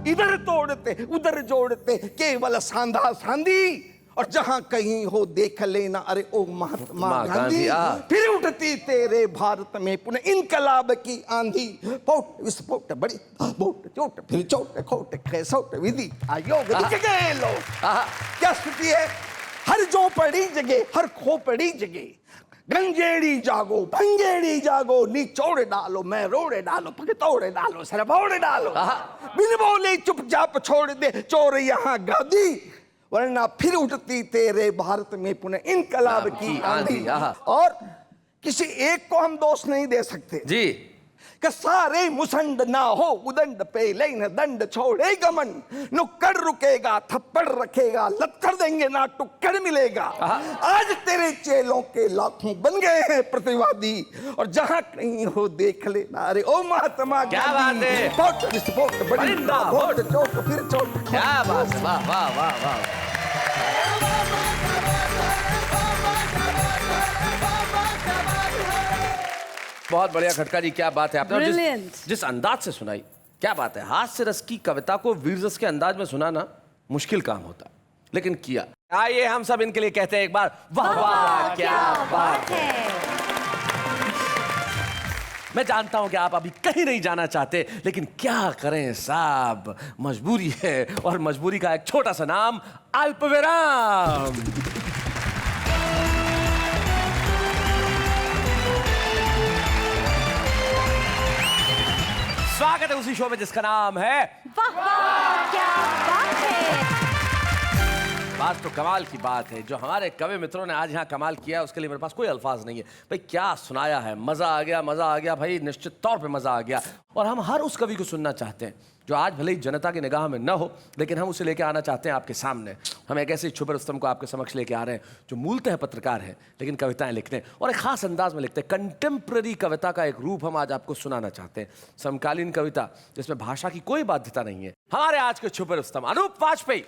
इधर तोड़ते उधर जोड़ते केवल सांधा सांधी और जहां कहीं हो देख लेना अरे ओ महात्मा गांधी फिर उठती तेरे भारत में पुनः इनकलाब की आंधी। फोट विस्फोट बड़ी बोट चोट फिर चोट खोट खेसोट विधि आयोग गए लोग। क्या स्थिति है। हर झोपड़ी जगह हर खोपड़ी जगह गंजेड़ी जागो भंगेड़ी जागो निचोड़ डालो मैं रोड़े डालो पगतोड़ डालो सरबोड़ डालो बिन बोले चुपचाप छोड़ दे चोर यहाँ गादी वरना फिर उठती तेरे भारत में पुनः इनकलाब की आंधी। और किसी एक को हम दोष नहीं दे सकते जी कि सारे मुसंड ना हो उदंड पे लेन दंड छोड़े गमन नुक्कड़ रुकेगा थप्पड़ रखेगा लत्थड़ देंगे ना टुक्कड़ मिलेगा। आज तेरे चेलों के लाखों बन गए हैं प्रतिवादी और जहां कहीं हो देख लेना अरे ओ महात्मा क्या बात है। फोट विस्फोट बरिंदा फोट चोट फिर चोट। क्या बात। वाह वाह वाह वाह। बहुत बढ़िया खटका जी क्या बात है आपने जिस अंदाज से सुनाई। क्या बात है। हास्य रस की कविता को वीर रस के अंदाज में सुनाना मुश्किल काम होता लेकिन किया। आइए हम सब इनके लिए कहते हैं एक बार वाह वाह क्या बात है। मैं जानता हूं कि आप अभी कहीं नहीं जाना चाहते लेकिन क्या करें साहब मजबूरी है और मजबूरी का एक छोटा सा नाम अल्पविराम। स्वागत है उसी शो में जिसका नाम है वाह वाह क्या बात है। बात तो कमाल की बात है। जो हमारे कवि मित्रों ने आज यहाँ कमाल किया उसके लिए मेरे पास कोई अल्फाज नहीं है। भाई क्या सुनाया है। मजा आ गया भाई निश्चित तौर पे मजा आ गया। और हम हर उस कवि को सुनना चाहते हैं जो आज भले ही जनता की निगाह में न हो लेकिन हम उसे लेके आना चाहते हैं आपके सामने। हम एक ऐसे छुपे रुस्तम को आपके समक्ष लेके आ रहे हैं जो मूलतः पत्रकार है लेकिन कविताएं लिखते हैं और एक खास अंदाज में लिखते हैं। कंटेम्प्रेरी कविता का एक रूप हम आज आपको सुनाना चाहते हैं। समकालीन कविता जिसमें भाषा की कोई बाध्यता नहीं है। हमारे आज के छुपे रुस्तम अनूप वाजपेयी।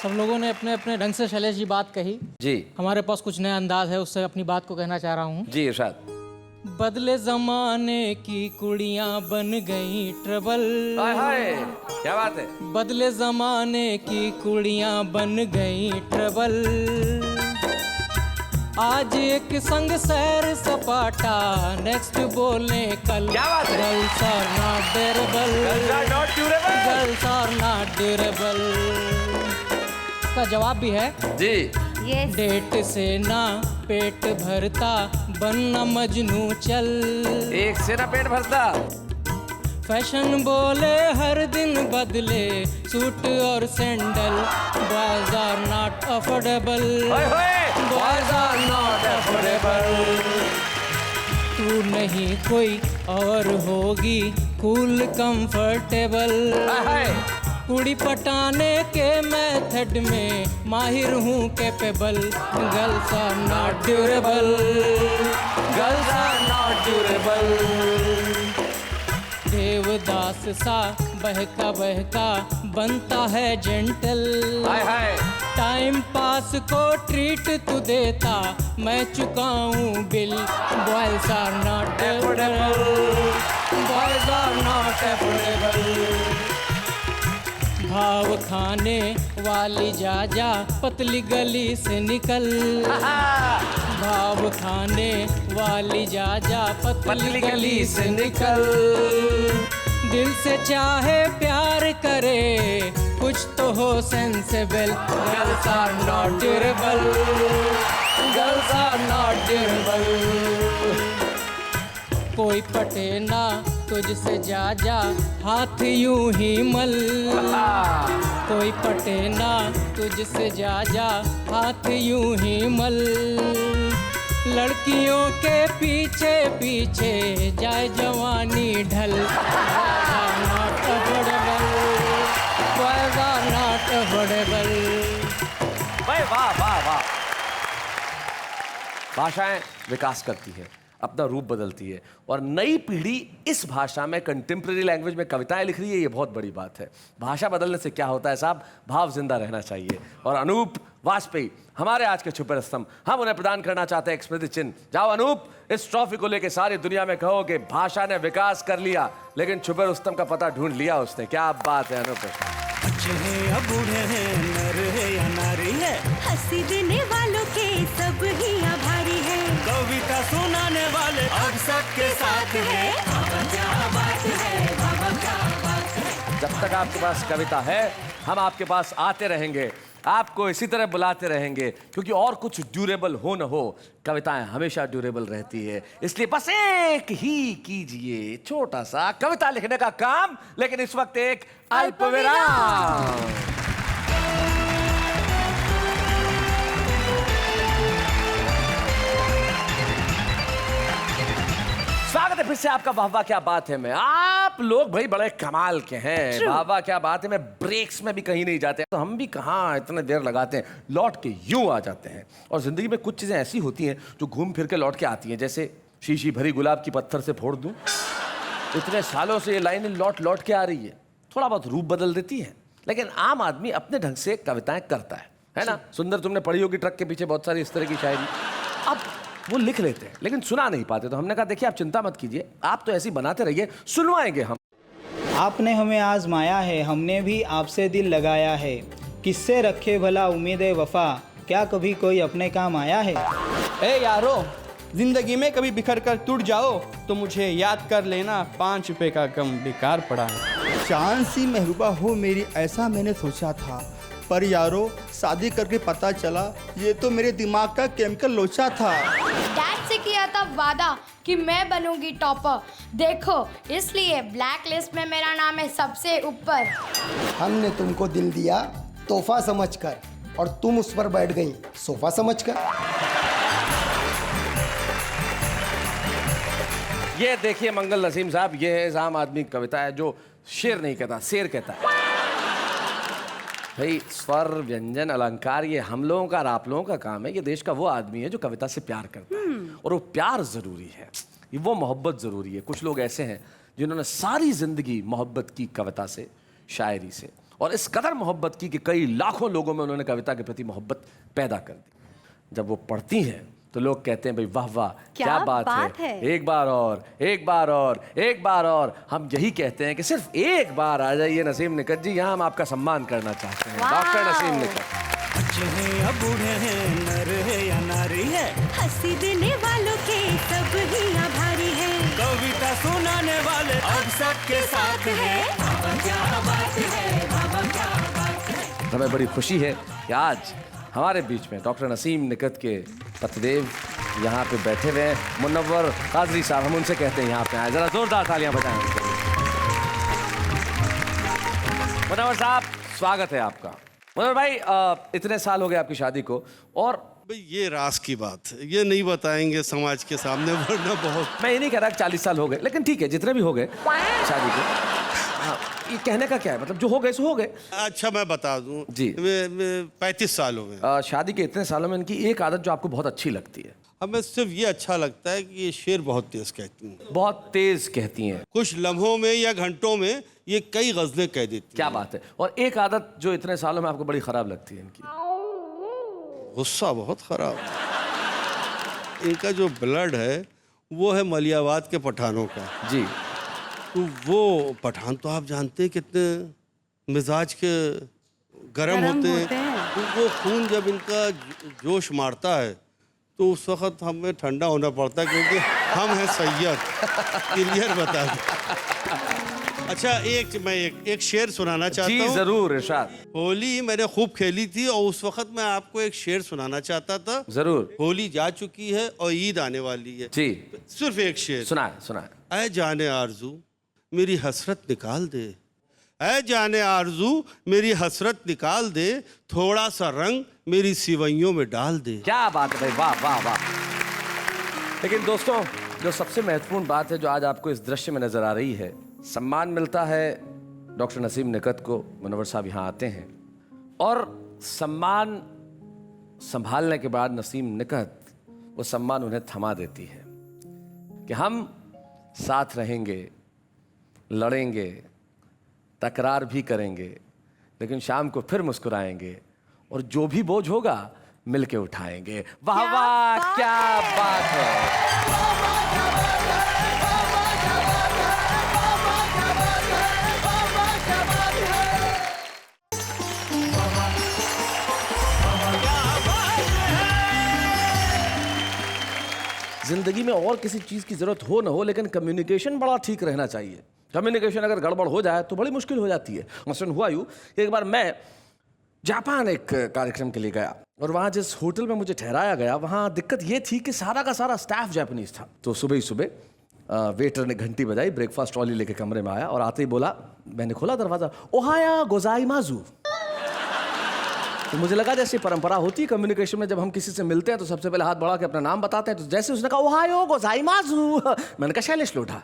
सब लोगों ने अपने अपने ढंग से शैलेश जी बात कही जी। हमारे पास कुछ नया अंदाज है उससे अपनी बात को कहना चाह रहा हूँ। जी इरशाद। बदले जमाने की कुड़ियाँ बन गई ट्रबल। हाय हाय क्या बात है। बदले जमाने की कुड़ियाँ बन गई ट्रबल। आज एक संग सैर सपाटा नेक्स्ट बोले कल। क्या बात है। Girls are not durable. Girls are not durable का जवाब भी है जी। डेट से ना पेट भरता बनना मजनू चल। एक से ना पेट भरता। फैशन बोले हर दिन बदले सूट और sandal. Boys are not affordable. Boys are not affordable. तू नहीं कोई और होगी कूल कंफर्टेबल, कुड़ी पटाने के मेथड में माहिर हूँ capable. Girls are not durable, girls are not durable. Devdas सा बहका बहका बनता है जेंटल, टाइम पास को ट्रीट तू देता मैं चुकाऊं bill. Boys are not affordable, boys are not affordable. भाव खाने वाली जा जा पतली गली से निकल, भाव खाने वाली जा जा पतली गली से निकल। दिल से चाहे प्यार करे कुछ तो हो sensible. Girls are not durable, girls are not durable. कोई पटे ना तुझसे जा जा हाथ यूं ही मल, कोई पटे ना तुझसे जा जा हाथ यूं ही मल। लड़कियों के पीछे पीछे जाए जवानी ढल। Not affordable, boys are not affordable. वाह वाह वाह। भाषाएं विकास करती है, अपना रूप बदलती है, और नई पीढ़ी इस भाषा में कंटेम्प्रेरी लैंग्वेज में कविताएं लिख रही है। ये बहुत बड़ी बात है। भाषा बदलने से क्या होता है साहब, भाव जिंदा रहना चाहिए। और अनूप वाजपेयी हमारे आज के छुपे रुस्तम, हम उन्हें प्रदान करना चाहते हैं एक स्मृति चिन्ह। जाओ अनूप, इस ट्रॉफी को लेकर सारी दुनिया में कहो कि भाषा ने विकास कर लिया, लेकिन छुपे रुस्तम का पता ढूंढ लिया उसने। क्या बात है अनूप। बच्चे हैं या बूढ़े हैं, नर है या नारी है, हंसी देने वालों के सब ही आभारी है। कविता सुनाने वाले अब सबके साथ है। बाबा क्या बात है, बाबा क्या बात है। जब तक आपके पास कविता है हम आपके पास आते रहेंगे, आपको इसी तरह बुलाते रहेंगे, क्योंकि और कुछ ड्यूरेबल हो न हो, कविताएं हमेशा ड्यूरेबल रहती है। इसलिए बस एक ही कीजिए छोटा सा कविता लिखने का काम, लेकिन इस वक्त एक अल्पविराम। स्वागत है फिर से आपका। वाह वाह क्या बात है। मैं आप लोग भाई बड़े कमाल के हैं। वाह वाह क्या बात है। मैं ब्रेक्स में भी कहीं नहीं जाते, तो हम भी कहाँ इतने देर लगाते हैं, लौट के यूं आ जाते हैं। और जिंदगी में कुछ चीजें ऐसी होती हैं जो घूम फिर के लौट के आती हैं, जैसे शीशी भरी गुलाब की पत्थर से फोड़ दूं। इतने सालों से ये लाइनें लौट लौट के आ रही है, थोड़ा बहुत रूप बदल देती है, लेकिन आम आदमी अपने ढंग से कविताएं करता है ना। सुंदर तुमने पढ़ी होगी ट्रक के पीछे बहुत सारी इस तरह की शायरी। अब वो लिख लेते हैं लेकिन सुना नहीं पाते, तो हमने कहा देखिए आप चिंता मत कीजिए, आप तो ऐसी बनाते रहिए, सुनवाएंगे हम। आपने हमें आजमाया है, हमने भी आपसे दिल लगाया है। किससे रखे भला उम्मीद वफा, क्या कभी कोई अपने काम आया है। ए यारो, जिंदगी में कभी बिखर कर टूट जाओ तो मुझे याद कर लेना, 5 रुपए का गम बेकार पड़ा है। चांद सी महबूबा हो मेरी, ऐसा मैंने सोचा था, पर यारो शादी करके पता चला ये तो मेरे दिमाग का केमिकल लोचा था। डैड से किया था वादा कि मैं बनूंगी टॉपर, देखो इसलिए ब्लैक लिस्ट में मेरा नाम है सबसे ऊपर। हमने तुमको दिल दिया तोहफा समझकर, और तुम उस पर बैठ गई सोफा समझकर। ये देखिए मंगल नसीम साहब, ये है आम आदमी की कविता है जो शेर नहीं कहता, शेर कहता है। भाई स्वर व्यंजन अलंकार ये हम लोगों का और आप लोगों का काम है। ये देश का वो आदमी है जो कविता से प्यार करता है, और वो प्यार जरूरी है, वो मोहब्बत जरूरी है। कुछ लोग ऐसे हैं जिन्होंने सारी जिंदगी मोहब्बत की कविता से, शायरी से, और इस कदर मोहब्बत की कि कई लाखों लोगों में उन्होंने कविता के प्रति मोहब्बत पैदा कर दी। जब वो पढ़ती हैं तो लोग कहते हैं भाई वाह वाह क्या बात है, एक बार और, एक बार और, एक बार और। हम यही कहते हैं कि सिर्फ एक बार आ जाइए नसीम निकट जी, यहाँ हम आपका सम्मान करना चाहते हैं। डॉक्टर नसीम निकट। बच्चे हैं या बूढ़े हैं, नर है या नारी है, हंसी देने वालों के सब ही आभारी है। कविता सुनाने वाले अब सबके साथ है। बाबा क्या बात है, बाबा क्या बात है। हमें बड़ी खुशी है कि आज हमारे बीच में डॉक्टर नसीम निकट के पतिदेव यहाँ पे बैठे हुए हैं, मुनव्वर कादरी साहब, हम उनसे कहते हैं यहाँ पे आए, जरा जोरदार तालियां बजाएं उनके लिए। मुनव्वर साहब स्वागत है आपका। मुनव्वर भाई, इतने साल हो गए आपकी शादी को, और भाई ये राज की बात है, ये नहीं बताएंगे समाज के सामने, वरना बहुत। मैं ये नहीं कह रहा कि 40 साल हो गए, लेकिन ठीक है जितने भी हो गए शादी के। हाँ, ये कहने का क्या है, मतलब जो हो गए सो हो गए। अच्छा मैं बता दूं जी, 35 साल हो गए शादी के इतने सालों में इनकी एक आदत जो आपको बहुत अच्छी लगती है। हमें सिर्फ ये अच्छा लगता है कि ये शेर बहुत तेज कहती हैं। बहुत तेज कहती हैं। कुछ लम्हों में या घंटों में ये कई गजलें कह देती। क्या बात है। और एक आदत जो इतने सालों में आपको बड़ी खराब लगती है इनकी। गुस्सा बहुत खराब। इनका जो ब्लड है वो है मलियाबाद के पठानों का। जी। तो वो पठान तो आप जानते हैं कितने मिजाज के गरम होते हैं। तो वो खून जब इनका जोश मारता है तो उस वक्त हमें ठंडा होना पड़ता है, क्योंकि हम हैं सैयद। क्लियर बता दें। अच्छा मैं एक शेर सुनाना चाहता हूँ। जी जरूर इरशाद। होली मैंने खूब खेली थी और उस वक्त मैं आपको एक शेर सुनाना चाहता था। जरूर। होली जा चुकी है और ईद आने वाली है। जी। सिर्फ एक शेर सुनाए। ऐ जाने आरजू मेरी हसरत निकाल दे, ऐ जाने आरजू मेरी हसरत निकाल दे, थोड़ा सा रंग मेरी सिवैयों में डाल दे। क्या बात है भाई, वाह वाह वाह। लेकिन दोस्तों जो सबसे महत्वपूर्ण बात है जो आज आपको इस दृश्य में नजर आ रही है, सम्मान मिलता है डॉक्टर नसीम निकत को। मुनव्वर साहब यहाँ आते हैं और सम्मान संभालने के बाद नसीम निकत वो सम्मान उन्हें थमा देती है कि हम साथ रहेंगे, लड़ेंगे, तकरार भी करेंगे, लेकिन शाम को फिर मुस्कुराएंगे और जो भी बोझ होगा मिलके उठाएंगे। वाह वाह, क्या बात है। जिंदगी में और किसी चीज की जरूरत हो ना हो, लेकिन कम्युनिकेशन बड़ा ठीक रहना चाहिए। कम्युनिकेशन अगर गड़बड़ हो जाए तो बड़ी मुश्किल हो जाती है। मसलन हुआ यूं, एक बार मैं जापान एक कार्यक्रम के लिए गया और वहाँ जिस होटल में मुझे ठहराया गया वहाँ दिक्कत ये थी कि सारा का सारा स्टाफ जापानीज था। तो सुबह ही सुबह वेटर ने घंटी बजाई, ब्रेकफास्ट ट्रॉली लेके कमरे में आया और आते ही बोला, मैंने खोला दरवाजा, ओहाया गोजाइमाजू। तो मुझे लगा जैसे परंपरा होती है कम्युनिकेशन में, जब हम किसी से मिलते हैं तो सबसे पहले हाथ बढ़ा के अपना नाम बताते हैं। तो जैसे उसने कहा ओहायो गोजाइमाजू, मैंने कहा शैलेश लोढ़ा।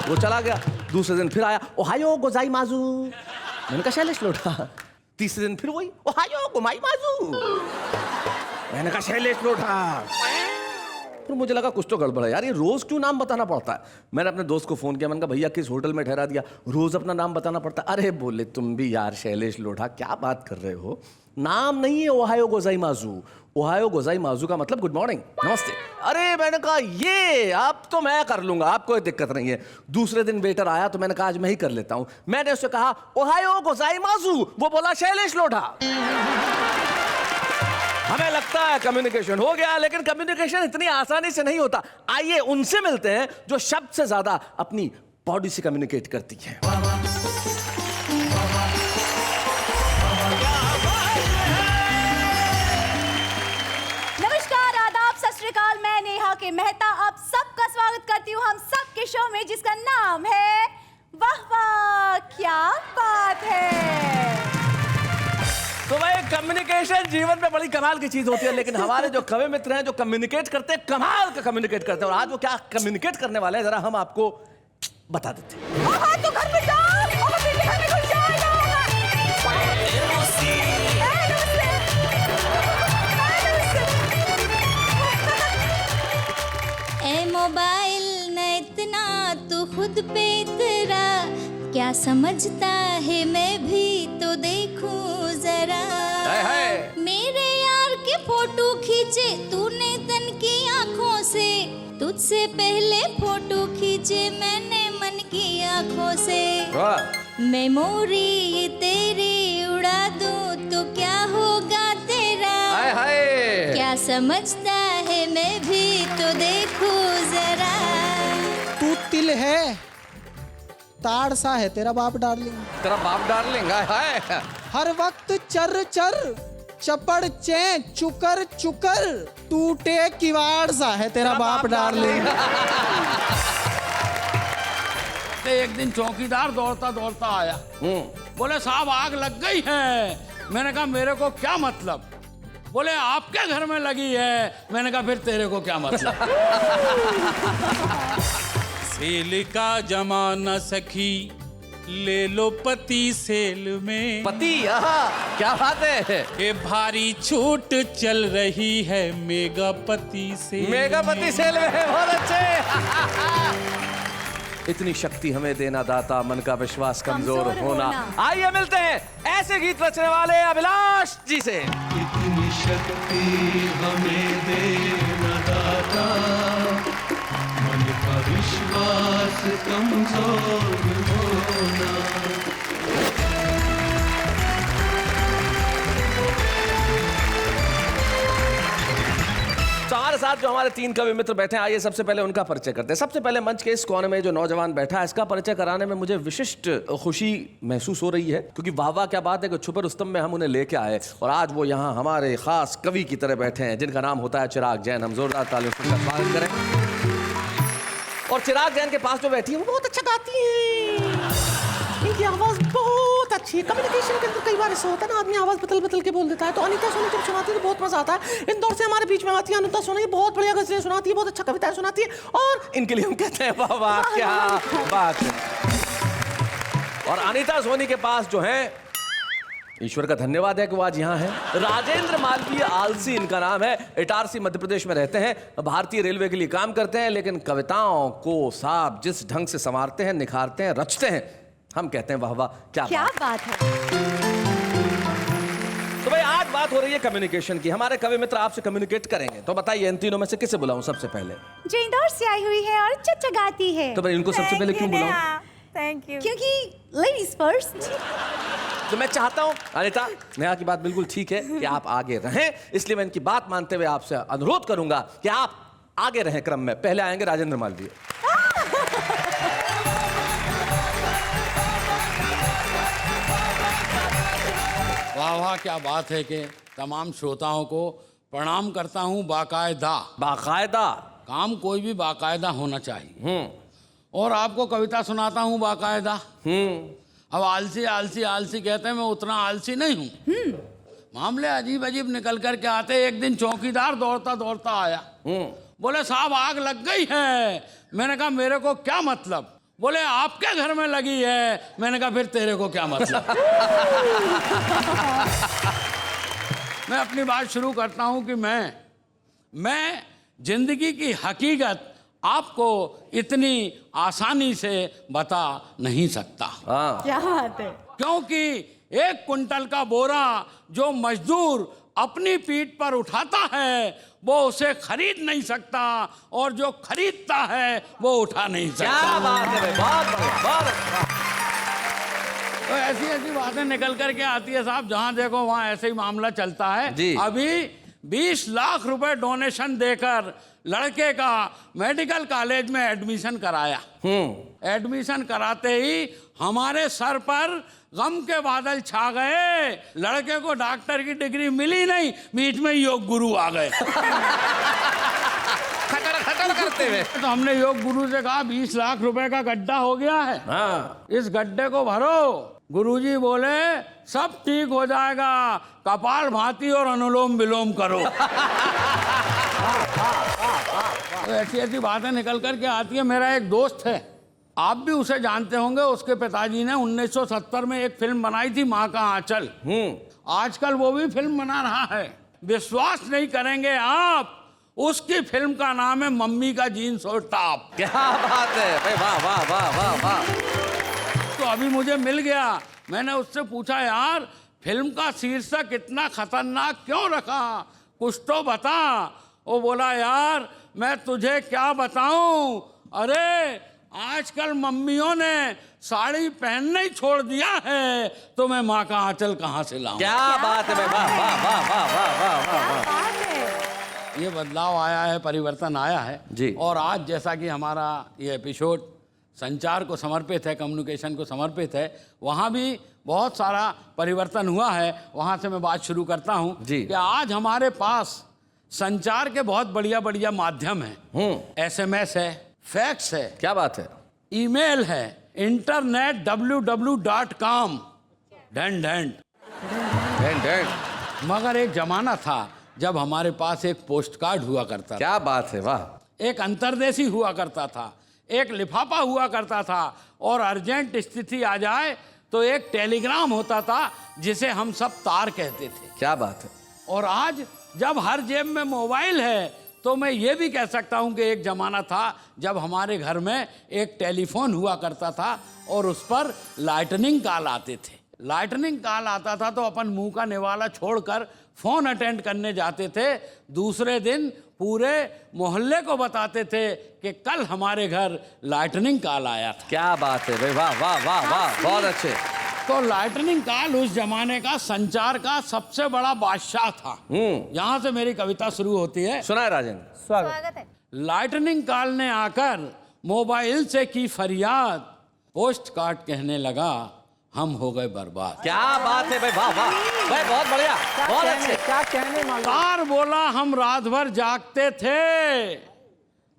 वो चला गया। दूसरे दिन फिर आया, ओहायो गोजाइमाजू, मैंने कहा शैलेश लोढ़ा। तीसरे दिन फिर वही, ओहायो गोमाइमाजू, मैंने कहा शैलेश लोढ़ा। फिर मुझे लगा कुछ तो गड़बड़ है यार, ये रोज क्यों नाम बताना पड़ता है। मैंने अपने दोस्त को फोन किया, मैंने कहा भैया किस होटल में ठहरा दिया, रोज अपना नाम बताना पड़ता है। अरे बोले तुम भी यार शैलेश लोढ़ा क्या बात कर रहे हो, नाम नहीं है ओहायो गोजाइमाजू। ओहायो गोजाइमाजू का मतलब गुड मॉर्निंग, नमस्ते। अरे मैंने कहा ये अब तो मैं कर लूंगा, आप कोई दिक्कत नहीं है। दूसरे दिन वेटर आया तो मैंने कहा आज मैं ही कर लेता हूं। मैंने उससे कहा ओहायो गोजाइमाजू, वो बोला शैलेश लोढ़ा। हमें लगता है कम्युनिकेशन हो गया, लेकिन कम्युनिकेशन इतनी आसानी से नहीं होता। आइए उनसे मिलते हैं जो शब्द से ज्यादा अपनी बॉडी से कम्युनिकेट करती है। नमस्कार, आदाब, सत श्री अकाल। मैं नेहा के मेहता आप सबका स्वागत करती हूँ हम सबके शो में जिसका नाम है वाह वाह क्या बात है। तो भाई कम्युनिकेशन जीवन में बड़ी कमाल की चीज होती है, लेकिन हमारे जो कवि मित्र हैं जो कम्युनिकेट करते हैं, कमाल का कम्युनिकेट करते हैं। और आज वो क्या कम्युनिकेट करने वाले हैं जरा हम आपको बता देते हैं। तो घर में जाओ, घर में घुस जाएगा। ए मोबाइल न इतना तू खुद पे इतरा, क्या समझता है मैं भी तो देखूं जरा। मेरे यार के फोटो खींचे तूने तन की आंखों से, तुझसे पहले फोटो खींचे मैंने मन की आंखों से। मेमोरी तेरी उड़ा दूं तो क्या होगा तेरा, क्या समझता है मैं भी तो देखूं जरा। तू तिल है ताड़ सा है तेरा बाप डार्लिंग, तेरा बाप डार्लिंग है। हर वक्त चर चर चपड़ चे चुकर चुकर, टूटे किवाड़ सा है तेरा बाप डार्लिंग। एक दिन चौकीदार दौड़ता दौड़ता आया, बोले साहब आग लग गई है। मैंने कहा मेरे को क्या मतलब। बोले आपके घर में लगी है। मैंने कहा फिर तेरे को क्या मतलब। सेल का जमाना सखी, ले लो पति सेल में। पति, क्या बात है। ये भारी छूट चल रही है मेगा पति सेल। मेगा पति सेल में है, बहुत अच्छे। इतनी शक्ति हमें देना दाता, मन का विश्वास कमजोर होना। आइए मिलते हैं ऐसे गीत रचने वाले अभिलाष जी से। इतनी शक्ति हमें देना दाता, मन का विश्वास कमजोर होना। तो हमारे साथ जो हमारे 3 कवि मित्र बैठे हैं, आइए सबसे पहले उनका परिचय करते हैं। सबसे पहले मंच के इस कोने में जो नौजवान बैठा है, इसका परिचय कराने में मुझे विशिष्ट खुशी महसूस हो रही है, क्योंकि वाह वाह क्या बात है कि छुपे रुस्तम में हम उन्हें लेके आए और आज वो यहाँ हमारे खास कवि की तरह बैठे हैं, जिनका नाम होता है चिराग जैन। हम जोरदार तालियों से उनका स्वागत करें। और चिराग जैन के पास जो बैठी है वो बहुत अच्छा गाती है, इनकी आवाज बहुत अच्छी है। कम्युनिकेशन के अंदर कई बार ऐसा होता है ना, आदमी आवाज बदल बदल के बोल देता है। तो अनीता सोनी जब सुनाती है तो बहुत मजा आता है। इंदौर से हमारे बीच में आती है अनीता सोनी, बहुत बढ़िया गजलें सुनाती है, बहुत अच्छा कविताएं सुनाती है, और इनके लिए हम कहते हैं वाह वाह क्या बात है। और अनीता सोनी के पास जो है, ईश्वर का धन्यवाद है कि वो आज यहाँ है, राजेंद्र मालवीय आलसी इनका नाम है। इटारसी मध्य प्रदेश में रहते हैं, भारतीय रेलवे के लिए काम करते हैं, लेकिन कविताओं को साहब जिस ढंग से संवारते हैं, निखारते हैं, रचते हैं, हम कहते हैं वाह वाह क्या बात है। तो भाई आज बात हो रही है कम्युनिकेशन की। हमारे कवि मित्र आपसे कम्युनिकेट करेंगे, तो बताइए इन तीनों में से किसे बुलाऊं सबसे पहले? जो इंदौर से आई हुई है और अच्छा गाती है। तो भाई इनको सबसे पहले क्यों बुलाऊं? Thank you. क्योंकि लेडीज फर्स्ट। तो मैं चाहता हूं अनीता, नेहा की बात बिल्कुल ठीक है कि आप आगे रहें, इसलिए मैं इनकी बात मानते हुए आपसे अनुरोध करूंगा कि आप आगे रहें क्रम में। पहले आएंगे राजेंद्र मालवीय। वाह वाह क्या बात है कि तमाम श्रोताओं को प्रणाम करता हूँ बाकायदा। बाकायदा काम कोई भी बाकायदा होना चाहिए। और आपको कविता सुनाता हूँ बाकायदा। अब आलसी आलसी आलसी कहते हैं, मैं उतना आलसी नहीं हूँ। मामले अजीब अजीब निकल कर के आते। एक दिन चौकीदार दौड़ता दौड़ता आया, बोले साहब आग लग गई है। मैंने कहा मेरे को क्या मतलब? बोले आपके घर में लगी है। मैंने कहा फिर तेरे को क्या मतलब? मैं अपनी बात शुरू करता हूं कि मैं जिंदगी की हकीकत आपको इतनी आसानी से बता नहीं सकता। क्या बात है। क्योंकि 1 कुंटल का बोरा जो मजदूर अपनी पीठ पर उठाता है वो उसे खरीद नहीं सकता, और जो खरीदता है वो उठा नहीं सकता। क्या बात है भाई, बहुत तो ऐसी ऐसी बातें निकल करके आती है साहब, जहां देखो वहां ऐसे ही मामला चलता है जी। अभी 20 लाख रुपए डोनेशन देकर लड़के का मेडिकल कॉलेज में एडमिशन कराया। एडमिशन कराते ही हमारे सर पर गम के बादल छा गए। लड़के को डॉक्टर की डिग्री मिली नहीं, बीच में योग गुरु आ गए। खटर करते हुए तो हमने योग गुरु से कहा 20 लाख रुपए का गड्ढा हो गया है, इस गड्ढे को भरो। गुरुजी बोले सब ठीक हो जाएगा, कपाल भाती और अनुलोम विलोम करो। तो ऐसी ऐसी बातें निकल कर के आती है। मेरा एक दोस्त है, आप भी उसे जानते होंगे, उसके पिताजी ने 1970 में एक फिल्म बनाई थी माँ का आंचल। आजकल वो भी फिल्म बना रहा है। विश्वास नहीं करेंगे आप, उसकी फिल्म का नाम है मम्मी का जीन्स और टॉप। क्या बात है भाई, वाह वाह वाह वाह वाह। तो अभी मुझे मिल गया, मैंने उससे पूछा यार फिल्म का शीर्षक इतना खतरनाक क्यों रखा, कुछ तो बता। वो बोला यार मैं तुझे क्या बताऊं, अरे आजकल मम्मियों ने साड़ी पहनना ही छोड़ दिया है, तो मैं माँ का आंचल कहाँ से लाऊं। क्या बात है भाई, वाह वाह वाह वाह वाह वाह वाह। ये बदलाव आया है, परिवर्तन आया है जी। और आज जैसा कि हमारा ये एपिसोड संचार को समर्पित है, कम्युनिकेशन को समर्पित है, वहाँ भी बहुत सारा परिवर्तन हुआ है। वहाँ से मैं बात शुरू करता हूँ कि आज हमारे पास संचार के बहुत बढ़िया बढ़िया माध्यम हैं। SMS है, फैक्स है, क्या बात है, ईमेल है, इंटरनेट www.com। मगर एक जमाना था जब हमारे पास एक पोस्ट कार्ड हुआ करता था। क्या बात है, वाह। एक अंतर्देशी हुआ करता था, एक लिफाफा हुआ करता था, और अर्जेंट स्थिति आ जाए तो एक टेलीग्राम होता था जिसे हम सब तार कहते थे। क्या बात है। और आज जब हर जेब में मोबाइल है तो मैं ये भी कह सकता हूँ कि एक ज़माना था जब हमारे घर में एक टेलीफोन हुआ करता था और उस पर लाइटनिंग कॉल आते थे। लाइटनिंग कॉल आता था तो अपन मुंह का निवाला छोड़कर फ़ोन अटेंड करने जाते थे। दूसरे दिन पूरे मोहल्ले को बताते थे कि कल हमारे घर लाइटनिंग कॉल आया था। क्या बात है भाई, वाह वाह वाह वाह, बहुत अच्छे। तो लाइटनिंग कॉल उस जमाने का संचार का सबसे बड़ा बादशाह था। यहाँ से मेरी कविता शुरू होती है। सुना है राजेंद्र। स्वागत है। लाइटनिंग कॉल ने आकर मोबाइल से की फरियाद, पोस्ट कार्ड कहने लगा हम हो गए बर्बाद। क्या बात है भाई, वाह वाह भाई, बहुत बढ़िया, बहुत अच्छे। क्या कहने मालूम। तार बोला हम रात भर जागते थे,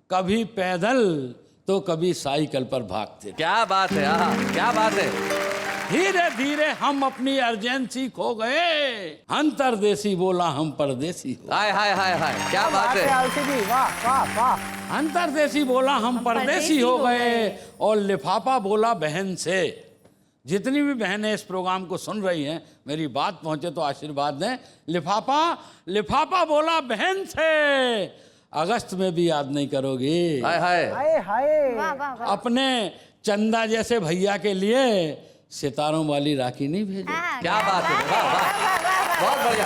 कभी पैदल तो कभी साइकिल पर भागते। क्या बात है, क्या बात है। धीरे धीरे हम अपनी अर्जेंसी खो गए, अंतरदेशी बोला हम परदेसी। हाय हाय हाय हाय, क्या बात है। वाह वाह वाह। अंतरदेशी बोला हम परदेसी हो गए, और लिफाफा बोला बहन से। जितनी भी बहनें इस प्रोग्राम को सुन रही हैं, मेरी बात पहुंचे तो आशीर्वाद दें। लिफाफा बोला बहन से, अगस्त में भी याद नहीं करोगी। हाय हाय हाय हाय। अपने चंदा जैसे भैया के लिए सितारों वाली राखी नहीं भेजे। क्या बात है, वाह वाह, बहुत बढ़िया।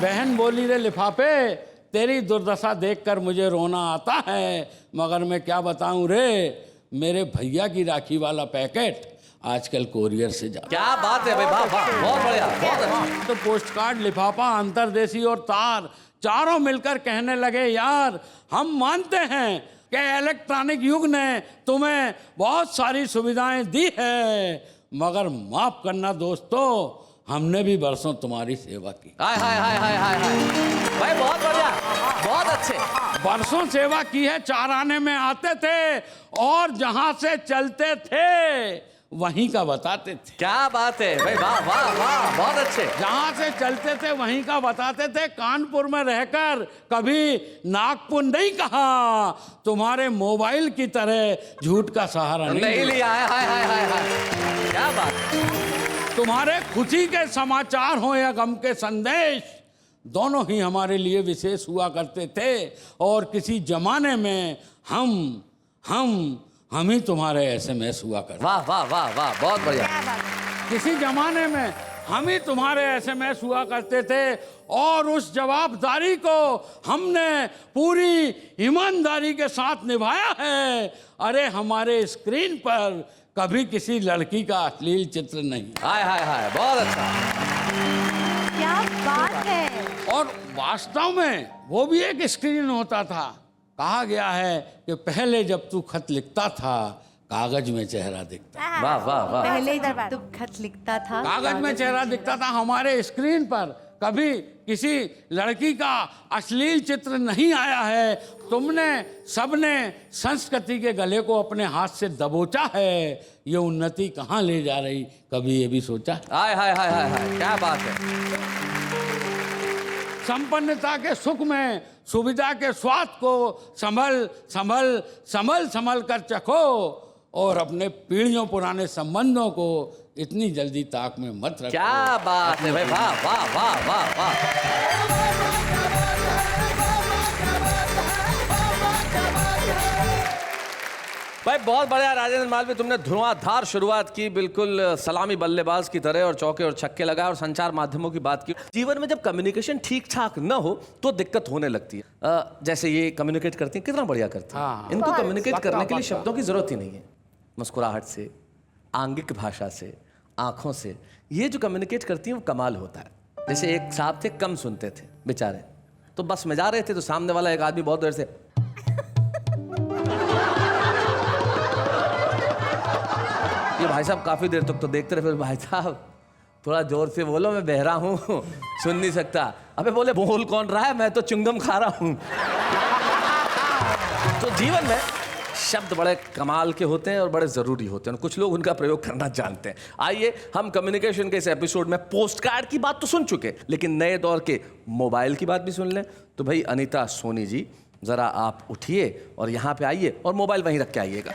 बहन बोली रे लिफाफे, तेरी दुर्दशा देखकर मुझे रोना आता है, मगर मैं क्या बताऊं रे, मेरे भैया की राखी वाला पैकेट आजकल कोरियर से जा। क्या बात है भाई, वाह वाह, बहुत बढ़िया, बहुत अच्छा। तो पोस्ट कार्ड, लिफाफा, अंतरदेशी और तार चारों मिलकर कहने लगे यार हम मानते हैं कि इलेक्ट्रॉनिक युग ने तुम्हें बहुत सारी सुविधाएं दी है, मगर माफ करना दोस्तों, हमने भी बरसों तुम्हारी सेवा की। हाय हाय हाय हाय हाय हाय भाई, बहुत बढ़िया, बहुत अच्छे। बरसों सेवा की है, चार आने में आते थे और जहां से चलते थे वहीं का बताते थे। क्या बात है भाई, वाह वाह वाह, बहुत अच्छे। जहां से चलते थे वहीं का बताते थे। कानपुर में रहकर कभी नागपुर नहीं कहा, तुम्हारे मोबाइल की तरह झूठ का सहारा नहीं लिया है। हाय हाय हाय हाय, क्या बात। तुम्हारे खुशी के समाचार हो या गम के संदेश, दोनों ही हमारे लिए विशेष हुआ करते थे। और किसी जमाने में हम ही तुम्हारे SMS हुआ करते। वाह वाह वाह वाह, बहुत बढ़िया। किसी जमाने में हम ही तुम्हारे SMS हुआ करते थे, और उस जवाबदारी को हमने पूरी ईमानदारी के साथ निभाया है। अरे हमारे स्क्रीन पर कभी किसी लड़की का अश्लील चित्र नहीं। हाय हाय हाय, बहुत अच्छा। क्या बात है। और वास्तव में वो भी एक स्क्रीन होता था। कहा गया है कि पहले जब तू खत लिखता था कागज में चेहरा दिखता। वाह वाह वाह। पहले जब तुम खत लिखता था कागज में चेहरा दिखता था, हमारे स्क्रीन पर कभी किसी लड़की का अश्लील चित्र नहीं आया है। तुमने सबने संस्कृति के गले को अपने हाथ से दबोचा है। ये उन्नति कहाँ ले जा रही, कभी ये भी सोचा? हाय हाय हाय हाय हाय, क्या बात है। संपन्नता के सुख में, सुविधा के स्वाद को संभल कर चखो, और अपने पीढ़ियों पुराने संबंधों को इतनी जल्दी ताक में मत रखो। क्या बात है भाई, वाह वाह वाह वाह वाह। भाई बहुत बढ़िया राजेंद्र मालवीय, तुमने धुआंधार शुरुआत की, बिल्कुल सलामी बल्लेबाज की तरह, और चौके और छक्के लगाए, और संचार माध्यमों की बात की। जीवन में जब कम्युनिकेशन ठीक ठाक न हो तो दिक्कत होने लगती है। जैसे ये कम्युनिकेट करती हैं, कितना बढ़िया करती हैं। इनको कम्युनिकेट करने के लिए शब्दों की जरूरत ही नहीं है। मुस्कुराहट से, आंगिक भाषा से, आंखों से, ये जो कम्युनिकेट करती हैं वो कमाल होता है। जैसे एक साहब थे, कम सुनते थे बेचारे, तो बस में जा रहे थे तो सामने वाला एक आदमी बहुत देर से ये भाई साहब काफी देर तक तो देखते रहे। फिर भाई साहब थोड़ा जोर से बोलो, मैं बहरा हूँ, सुन नहीं सकता। अबे बोले बोल कौन रहा है, मैं तो चुंगम खा रहा हूँ। तो जीवन में शब्द बड़े कमाल के होते हैं और बड़े ज़रूरी होते हैं, कुछ लोग उनका प्रयोग करना जानते हैं। आइए हम कम्युनिकेशन के इस एपिसोड में पोस्ट कार्ड की बात तो सुन चुके, लेकिन नए दौर के मोबाइल की बात भी सुन लें। तो भाई अनीता सोनी जी, ज़रा आप उठिए और यहाँ पे आइए और मोबाइल वहीं रख के आइएगा।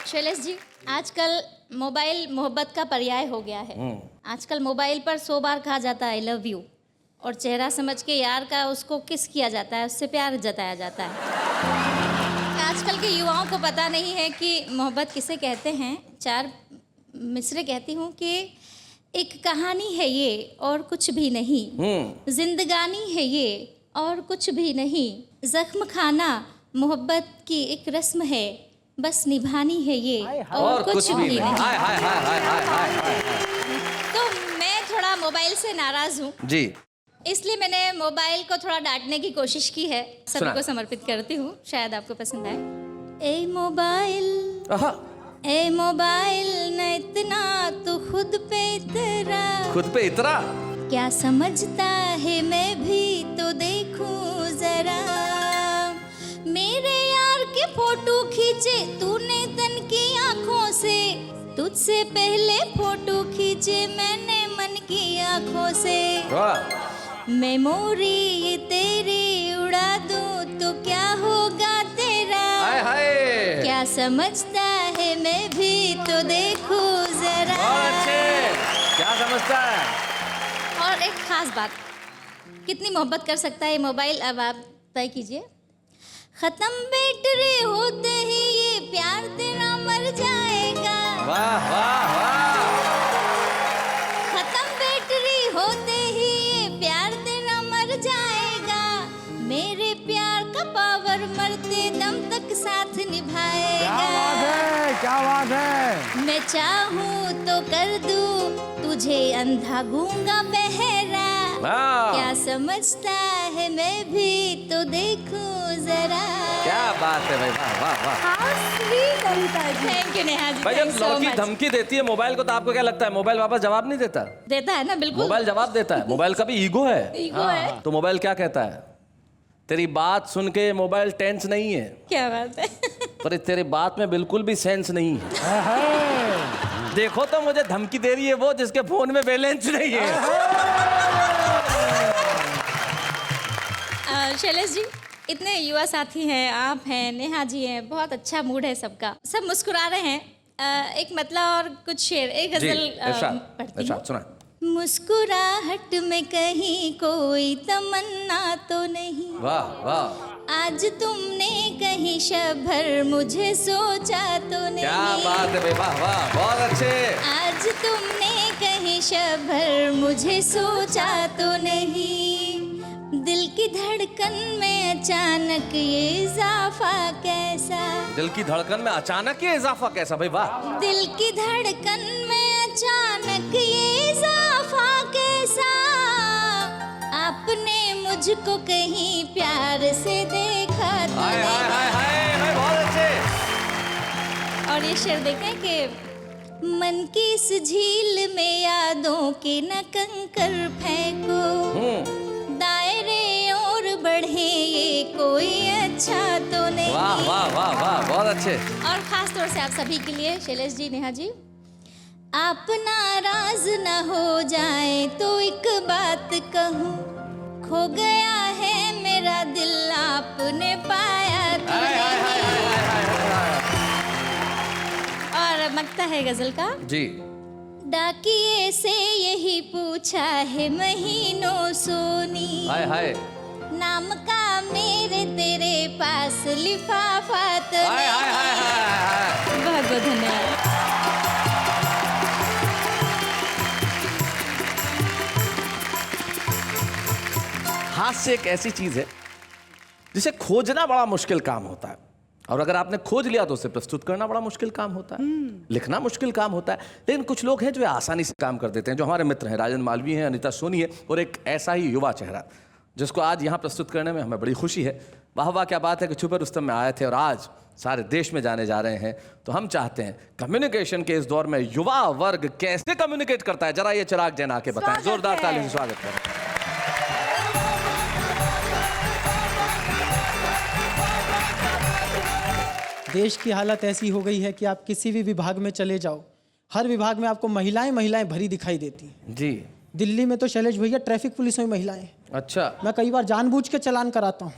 शैलेश जी, आजकल मोबाइल मोहब्बत का पर्याय हो गया है। आजकल मोबाइल पर 100 बार कहा जाता है आई लव यू, और चेहरा समझ के यार का उसको किस किया जाता है, उससे प्यार जताया जाता है। आजकल के युवाओं को पता नहीं है कि मोहब्बत किसे कहते हैं। 4 मिसरे कहती हूँ कि एक कहानी है ये और कुछ भी नहीं, जिंदगानी है ये और कुछ भी नहीं, जख्म खाना मोहब्बत की एक रस्म है, बस निभानी है ये और कुछ भी नहीं। तो मैं थोड़ा मोबाइल से नाराज हूँ जी, इसलिए मैंने मोबाइल को थोड़ा डांटने की कोशिश की है। सभी को समर्पित करती हूँ, शायद आपको पसंद आए। ए मोबाइल न इतना तो खुद पे इतरा, क्या समझता है मैं भी तो देखूं जरा, मेरे यार के फोटो खींचे तूने तन की आंखों से, तुझसे पहले फोटो खींचे मैंने मन की आंखों से, मेमोरी ये तेरी उड़ा दूं तो क्या होगा तेरा, क्या समझता है मैं भी तो देखूं जरा। क्या समझता है? और एक खास बात, कितनी मोहब्बत कर सकता है ये मोबाइल, अब आप तय कीजिए। खत्म बैटरी होते ही ये प्यार तेरा मर जाएगा, वाह वाह वाह। खत्म बैटरी होते ही ये प्यार तेरा मर जाएगा, मेरे प्यार का पावर मरते दम तक साथ निभाएगा। क्या बात है, क्या बात है। मैं चाहूँ तो कर दूँ तुझे अंधा गूंगा बहरा, क्या समझता है मैं भी तो देखूं जरा। क्या बात है भाई, वाह वाह वाह। Thank you Neha ji. भाई जब लड़की धमकी देती है मोबाइल को तो आपको क्या लगता है मोबाइल वापस जवाब नहीं देता? देता है ना, बिल्कुल मोबाइल जवाब देता है। मोबाइल का भी ईगो है। ईगो है। तो मोबाइल क्या कहता है? तेरी बात सुन के मोबाइल टेंस नहीं है। क्या बात है। पर तेरी बात में बिल्कुल भी सेंस नहीं है। देखो तो मुझे धमकी दे रही है वो जिसके फोन में बैलेंस नहीं है। शैलेश जी, इतने युवा साथी हैं, आप हैं, नेहा जी हैं, बहुत अच्छा मूड है सबका, सब मुस्कुरा रहे हैं। एक मतलब और कुछ शेर, एक गजल पढ़ती हूँ। सुना। मुस्कुराहट में कहीं कोई तमन्ना तो नहीं, वाह वाह। आज तुमने कहीं शभर मुझे सोचा तो नहीं, क्या बात है, वाह वाह, बहुत अच्छे। आज तुमने कहीं शभर मुझे सोचा तो नहीं, दिल की धड़कन में अचानक ये इजाफा कैसा, दिल की धड़कन में अचानक ये इजाफा कैसा भाई, वाह। दिल की धड़कन में अचानक ये इजाफा कैसा, आपने मुझको कहीं प्यार से देखा तो हाय हाय हाय हाय, बहुत अच्छे। और ये शेर देखें कि मन की इस झील में यादों के न कंकर फेंको, दायरे और बढ़े ये कोई अच्छा तो नहीं। वाह वाह वाह वाह, बहुत अच्छे। और खास तौर से आप सभी के लिए शैलेश जी, नेहा जी, आप नाराज न हो जाए तो एक बात कहूँ, खो गया है मेरा दिल आपने पाया तो नहीं। और मकता है गजल का जी। डाकिए से यही पूछा है महीनों सोनी, हाय हाय, नाम का मेरे तेरे पास लिफाफा तो हाय हाय हाय हाय। बहुत बहुत धन्यवाद। हास्य एक ऐसी चीज है जिसे खोजना बड़ा मुश्किल काम होता है, और अगर आपने खोज लिया तो उसे प्रस्तुत करना बड़ा मुश्किल काम होता है, लिखना मुश्किल काम होता है। लेकिन कुछ लोग हैं जो आसानी से काम कर देते हैं, जो हमारे मित्र हैं, राजन मालवी हैं, अनीता सोनी है, और एक ऐसा ही युवा चेहरा जिसको आज यहाँ प्रस्तुत करने में हमें बड़ी खुशी है। वाह वाह, क्या बात है कि छुपे रुस्तम में आए थे और आज सारे देश में जाने जा रहे हैं। तो हम चाहते हैं कम्युनिकेशन के इस दौर में युवा वर्ग कैसे कम्युनिकेट करता है, जरा ये चिराग जैन आके बताएं। जोरदार ताली से स्वागत करें। देश की हालत ऐसी हो गई है कि आप किसी भी विभाग में चले जाओ, हर विभाग में आपको महिलाएं भरी दिखाई देती हैं। जी। दिल्ली में तो शैलेश भैया ट्रैफिक पुलिस में महिलाएं। अच्छा। मैं कई बार जानबूझ के चालान कराता हूँ।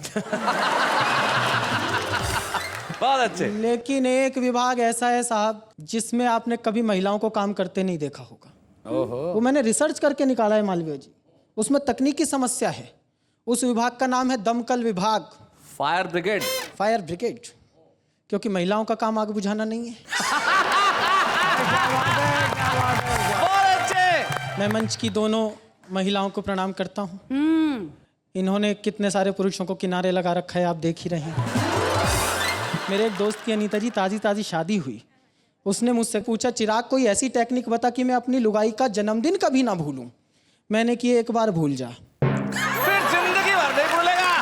बहुत अच्छे। लेकिन एक विभाग ऐसा है साहब जिसमें आपने कभी महिलाओं को काम करते नहीं देखा होगा। ओहो। वो मैंने रिसर्च करके निकाला है मालवीय जी। उसमें तकनीकी समस्या है। उस विभाग का नाम है दमकल विभाग। Fire brigade. फायर ब्रिगेड, क्योंकि महिलाओं का काम आग बुझाना नहीं है। बहुत अच्छे। मैं मंच की दोनों महिलाओं को प्रणाम करता हूँ। इन्होंने कितने सारे पुरुषों को किनारे लगा रखा है, आप देख ही रहे हैं। मेरे एक दोस्त की अनीता जी ताज़ी शादी हुई। उसने मुझसे पूछा, चिराग कोई ऐसी टेक्निक बता कि मैं अपनी लुगाई का जन्मदिन कभी ना भूलूं। मैंने कि एक बार भूल जा, फिर जिंदगी भर नहीं भूलेगा।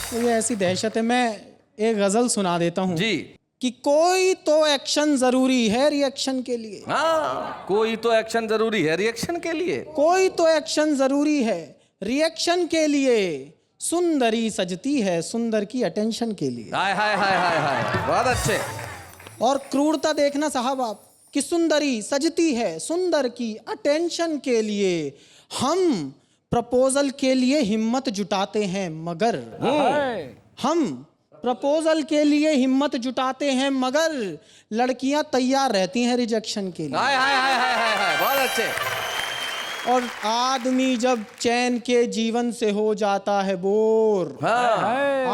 तो ये ऐसी दहशत है। मैं एक गजल सुना देता हूँ जी। कि कोई तो एक्शन जरूरी है रिएक्शन के लिए। हाँ, कोई तो एक्शन जरूरी है रिएक्शन के लिए। कोई तो एक्शन जरूरी है रिएक्शन के लिए। सुंदरी सजती है सुंदर की अटेंशन के लिए। हाय हाय हाय हाय हाय, बहुत अच्छे। और क्रूरता देखना साहब आप, कि सुंदरी सजती है सुंदर की अटेंशन के लिए। हम प्रपोजल के लिए हिम्मत जुटाते हैं मगर हम प्रपोजल के लिए हिम्मत जुटाते हैं मगर लड़कियां तैयार रहती हैं रिजेक्शन के लिए। हाय हाय हाय हाय हाय हाय, बहुत अच्छे। और आदमी जब चैन के जीवन से हो जाता है बोर,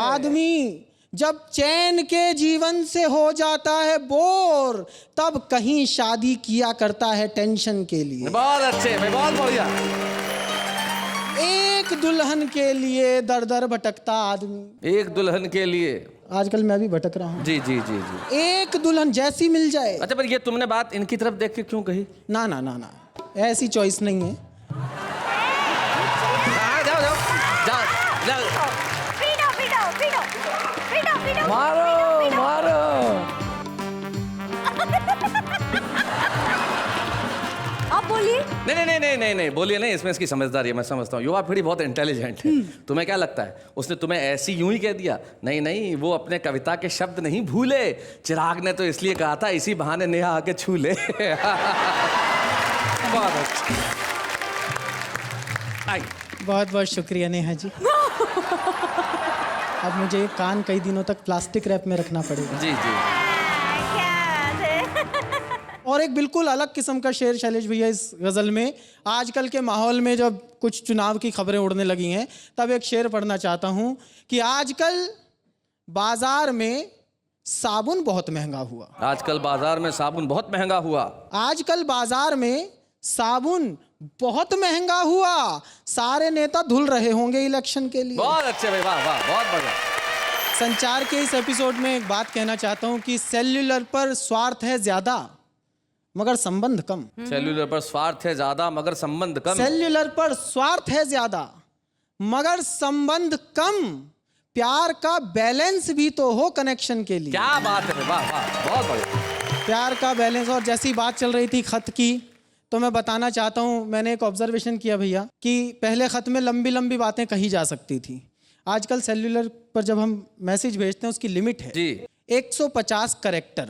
आदमी जब चैन के जीवन से हो जाता है बोर, तब कहीं शादी किया करता है टेंशन के लिए। बहुत अच्छे, बहुत बढ़िया। एक दुल्हन के लिए दर दर भटकता आदमी। एक दुल्हन के लिए। आजकल मैं भी भटक रहा हूँ। जी जी जी जी। एक दुल्हन जैसी मिल जाए। अच्छा, पर ये तुमने बात इनकी तरफ देख के क्यों कही? ना ना ना ना, ऐसी चॉइस नहीं है। जाओ जाओ जाओ जाओ। मारो मारो। आप बोलिए। नहीं बोलिए नहीं, इसमें इसकी समझदारी है, मैं समझता हूँ। युवा पीढ़ी बहुत इंटेलिजेंट है। तुम्हें क्या लगता है उसने तुम्हें ऐसी यूं ही कह दिया? नहीं, वो अपने कविता के शब्द नहीं भूले। चिराग ने तो इसलिए कहा था इसी बहाने नेहा आके छू ले। बहुत अच्छा। बहुत बहुत शुक्रिया नेहा जी। अब मुझे कान कई दिनों तक प्लास्टिक रैप में रखना पड़ेगा। जी जी। और एक बिल्कुल अलग किस्म का शेर शैलेश भैया इस गजल में। आजकल के माहौल में जब कुछ चुनाव की खबरें उड़ने लगी हैं, तब एक शेर पढ़ना चाहता हूं कि आजकल बाजार में साबुन बहुत महंगा हुआ। आजकल बाजार में साबुन बहुत महंगा हुआ। आजकल बाजार में साबुन बहुत महंगा हुआ। सारे नेता धुल रहे होंगे इलेक्शन के लिए। बहुत अच्छे भाई, वाह वाह, बहुत बढ़िया। संचार के इस एपिसोड में एक बात कहना चाहता हूं कि सेल्युलर पर स्वार्थ है ज्यादा मगर संबंध कम। सेल्युलर पर स्वार्थ है ज्यादा मगर संबंध कम। सेल्युलर पर स्वार्थ है ज्यादा मगर संबंध कम। प्यार का बैलेंस भी तो हो कनेक्शन के लिए। क्या बात है, वाह वाह, बहुत बढ़िया। प्यार का बैलेंस। और जैसी बात चल रही थी खत की, तो मैं बताना चाहता हूँ, मैंने एक ऑब्जर्वेशन किया भैया कि पहले खत में लंबी लंबी बातें कही जा सकती थी। आजकल सेल्युलर पर जब हम मैसेज भेजते हैं उसकी लिमिट है जी 150 कैरेक्टर,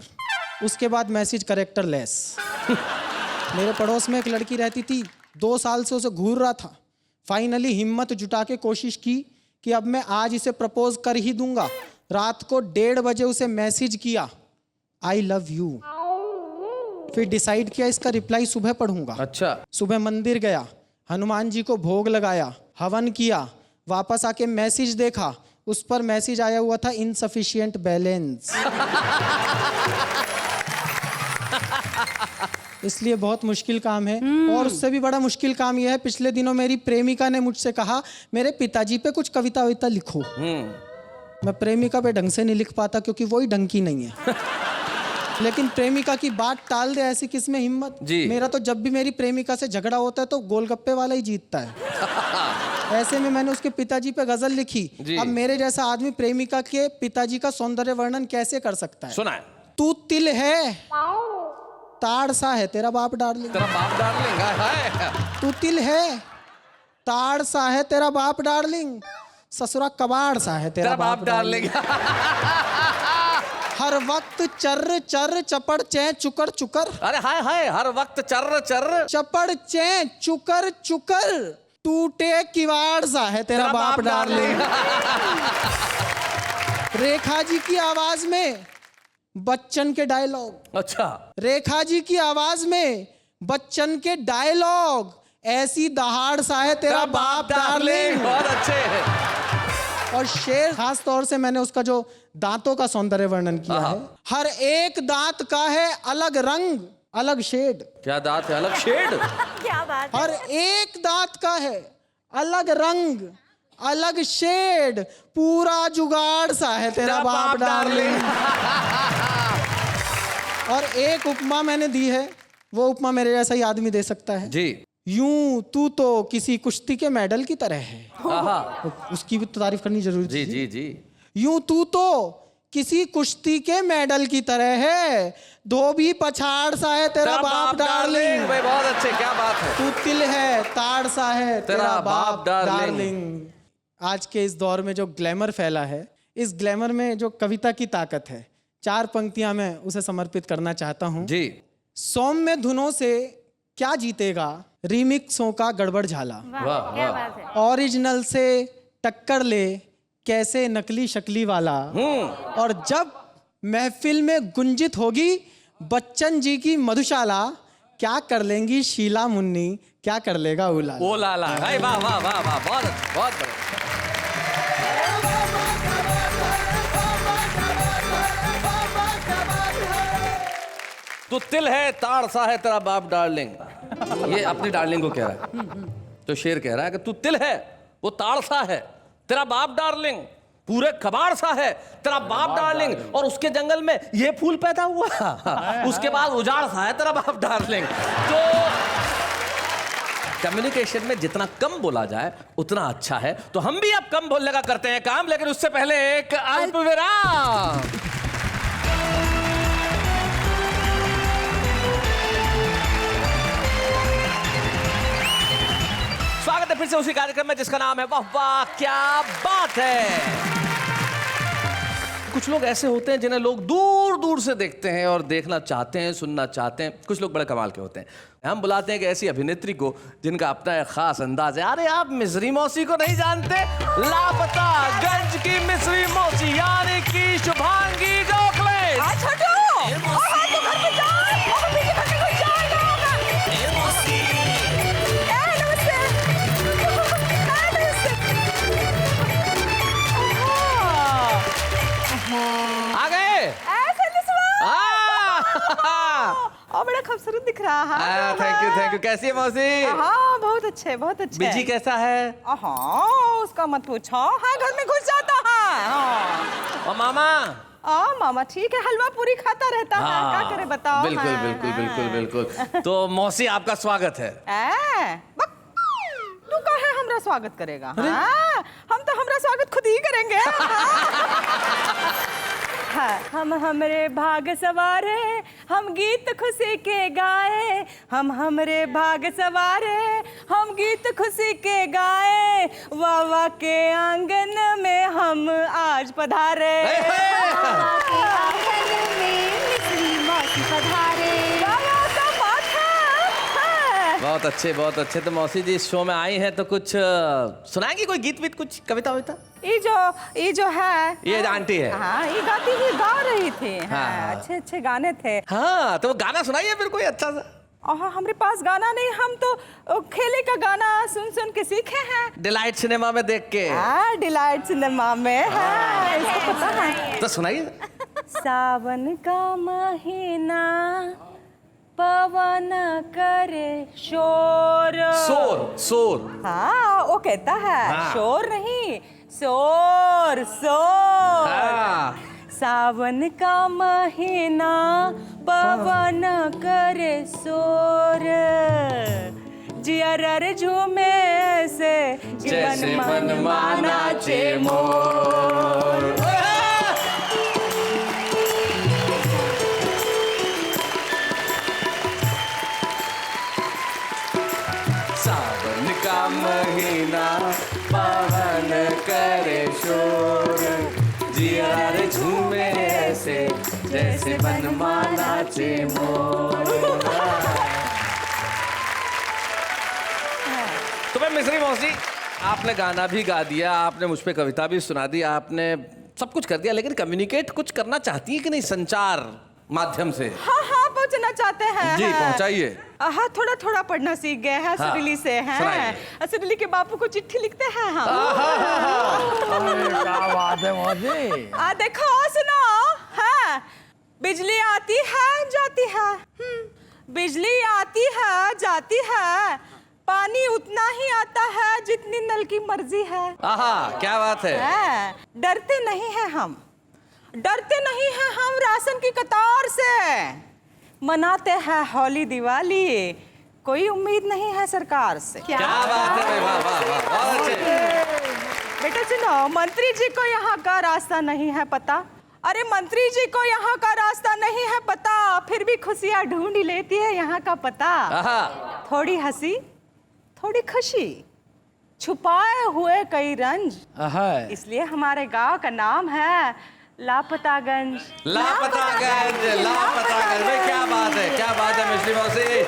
उसके बाद मैसेज कैरेक्टर लेस। मेरे पड़ोस में एक लड़की रहती थी, 2 साल से उसे घूर रहा था। फाइनली हिम्मत जुटा के कोशिश की कि अब मैं आज इसे प्रपोज कर ही दूंगा। रात को 1:30 बजे उसे मैसेज किया, आई लव यू। फिर डिसाइड किया इसका रिप्लाई सुबह पढ़ूंगा। अच्छा। सुबह मंदिर गया, हनुमान जी को भोग लगाया, हवन किया, वापस आके मैसेज देखा, उस पर मैसेज आया हुआ था इनसफिशिएंट बैलेंस। इसलिए बहुत मुश्किल काम है। और उससे भी बड़ा मुश्किल काम यह है, पिछले दिनों मेरी प्रेमिका ने मुझसे कहा मेरे पिताजी पे कुछ कविता वविता लिखो। मैं प्रेमिका पे ढंग से नहीं लिख पाता क्योंकि वही ढंग की नहीं है। लेकिन प्रेमिका की बात टाल दे, ऐसी किस में हिम्मत। मेरा तो जब भी मेरी प्रेमिका से झगड़ा होता है तो गोलगप्पे वाला ही जीतता है। ऐसे में मैंने उसके पिताजी पे गजल लिखी। अब मेरे जैसा आदमी प्रेमिका के पिताजी का सौंदर्य वर्णन कैसे कर सकता है। सुना है। तू तिल है ताड़ सा है तेरा बाप डार्लिंग। तेरा बाप डार्लिंग है। तू तिल है ताड़ सा है तेरा बाप डार्लिंग, ससुरा कबाड़ सा है तेरा बाप डार्लिंग। हर वक्त चर्र चर्र चपड़ चै चुकर चुकर। अरे हाय हाय, हर वक्त चर्र चर्र चपड़ चै चुकर चुकर, टूटे किवाड़ सा है तेरा बाप डार्लिंग। रेखा जी की आवाज में बच्चन के डायलॉग। अच्छा। रेखा जी की आवाज में बच्चन के डायलॉग, ऐसी दहाड़ सा है तेरा बाप डार्लिंग। बहुत अच्छे हैं। और शेर खास तौर से मैंने उसका जो दांतों का सौंदर्य वर्णन किया है, हर एक दांत का है अलग रंग अलग शेड। क्या दांत है अलग शेड? क्या बात है। हर एक दांत का है अलग रंग अलग शेड, पूरा जुगाड़ सा है तेरा बाप डार्लिंग। और एक उपमा मैंने दी है, वो उपमा मेरे जैसा ही आदमी दे सकता है जी। यूं तू तो किसी कुश्ती के मेडल की तरह है। उसकी भी तो तारीफ करनी जरूरी जी जी जी। यूं तू तो किसी कुश्ती के मेडल की तरह है, धोबी पछाड़ सा है तेरा बाप डार्लिंग। भाई बहुत अच्छे, क्या बात है। तू तिल है ताड़ सा है तेरा बाप डार्लिंग। आज के इस दौर में जो ग्लैमर फैला है, इस ग्लैमर में जो कविता की ताकत है, 4 पंक्तियां मैं उसे समर्पित करना चाहता हूं जी। सौम्य धुनों से क्या जीतेगा, रीमिक्सों का गड़बड़ झाला। क्या बात है। ओरिजिनल से टक्कर ले कैसे नकली शक्ली वाला। और जब महफिल में गुंजित होगी बच्चन जी की मधुशाला, क्या कर लेंगी शीला मुन्नी, क्या कर लेगा उला ओ लाला। वाह वाह वाह वाह, बहुत अच्छा, बहुत बढ़िया। तू तिल है ताड़ सा है तेरा बाप डार्लिंग। ये अपनी डार्लिंग को कह रहा है। तो शेर कह रहा है कि तू तिल है वो ताड़ सा है तेरा बाप डार्लिंग, पूरे कबाड़ सा है तेरा बाप डार्लिंग, और उसके जंगल में ये फूल पैदा हुआ, उसके बाद उजाड़ सा है तेरा बाप डार्लिंग। तो कम्युनिकेशन में जितना कम बोला जाए उतना अच्छा है। तो हम भी अब कम बोलने का करते हैं काम, लेकिन उससे पहले एक अल्प विराम। स्वागत है फिर से उसी कार्यक्रम में जिसका नाम है वाह वाह क्या बात है। कुछ लोग ऐसे होते हैं जिन्हें लोग दूर दूर से देखते हैं और देखना चाहते हैं, सुनना चाहते हैं। कुछ लोग बड़े कमाल के होते हैं। हम बुलाते हैं कि ऐसी अभिनेत्री को जिनका अपना एक खास अंदाज है। अरे आप मिस्री मौसी को नहीं जानते? लापता गंज की मिस्री मौसी यानी कि शुभांगी गोखले। आ गए? बड़ा खूबसूरत दिख रहा है। Thank you. कैसी है मौसी? हाँ बहुत अच्छे बहुत अच्छे। बिजी कैसा है? हाँ उसका मत पूछो, हाँ घर में घुस जाता है। और मामा? मामा ठीक है, हलवा पूरी खाता रहता है, क्या करे बताओ। बिल्कुल बिल्कुल बिल्कुल बिल्कुल। तो मौसी आपका स्वागत है। तू का है हमरा स्वागत करेगा? हम तो हमरा स्वागत खुद ही करेंगे। हम हमरे भाग सवारे, हम गीत खुशी के गाए, हम हमरे भाग सवारे, हम गीत खुशी के गाए, वावा के आंगन में हम आज पधारे। आंगन में मिस्री मौसी पधारे। बहुत अच्छे बहुत अच्छे। तो मौसी जी इस शो में आई हैं तो कुछ सुनाएंगी, कोई गीत वीत, कुछ कविता वविता? ये जो है ये आंटी है। हाँ ये गाती ही गा रही थी। हाँ, अच्छे अच्छे गाने थे। हाँ तो वो गाना सुनाइए फिर कोई अच्छा सा। हमारे पास गाना नहीं, हम तो खेले का गाना सुन सुन के सीखे हैं। डिलाइट सिनेमा में देख के। डिलाइट सिनेमा में है, इसको पता है। तो सुनाइए। सावन का महीना पवन करे शोर। शोर। हाँ वो कहता है शोर नहीं, शोर शोर। सावन का महीना पवन करे शोर, जियर झूमे से जैसे मन माना चे मोर। सावन का महीना पवन करे शोर, जिया रे झूमे ऐसे से, जैसे बनमाना चे मोरा। तो मैं मिस्री मौसी, आपने गाना भी गा दिया, आपने मुझ पे कविता भी सुना दी, आपने सब कुछ कर दिया, लेकिन कम्युनिकेट कुछ करना चाहती है कि नहीं संचार माध्यम से? हाँ हाँ पहुंचना चाहते हैं। जी पहुंचाइए। हाँ थोड़ा थोड़ा पढ़ना सीख गए हैं। असरली से हैं। असरली के बापू को चिट्ठी लिखते हैं हम। क्या बात है मौसी। देखो सुनो, हाँ बिजली आती है जाती है, बिजली आती है जाती है, पानी उतना ही आता है जितनी नल की मर्जी है। क्या बात है। डरते नहीं हैं हम, डरते नहीं हैं हम राशन की कतार से, मनाते हैं होली दिवाली, कोई उम्मीद नहीं है सरकार से। क्या बात है, वाह वाह वाह, बहुत अच्छे। बेटा सुनो, मंत्री जी को यहाँ का रास्ता नहीं है पता, अरे मंत्री जी को यहाँ का रास्ता नहीं है पता, फिर भी खुशियाँ ढूंढ लेती है यहाँ का पता। थोड़ी हंसी थोड़ी खुशी, छुपाए हुए कई रंज, इसलिए हमारे गांव का नाम है लापतागंज। लापतागंज, लापतागंज, भाई क्या बात है, क्या बात है मिश्री मौसी,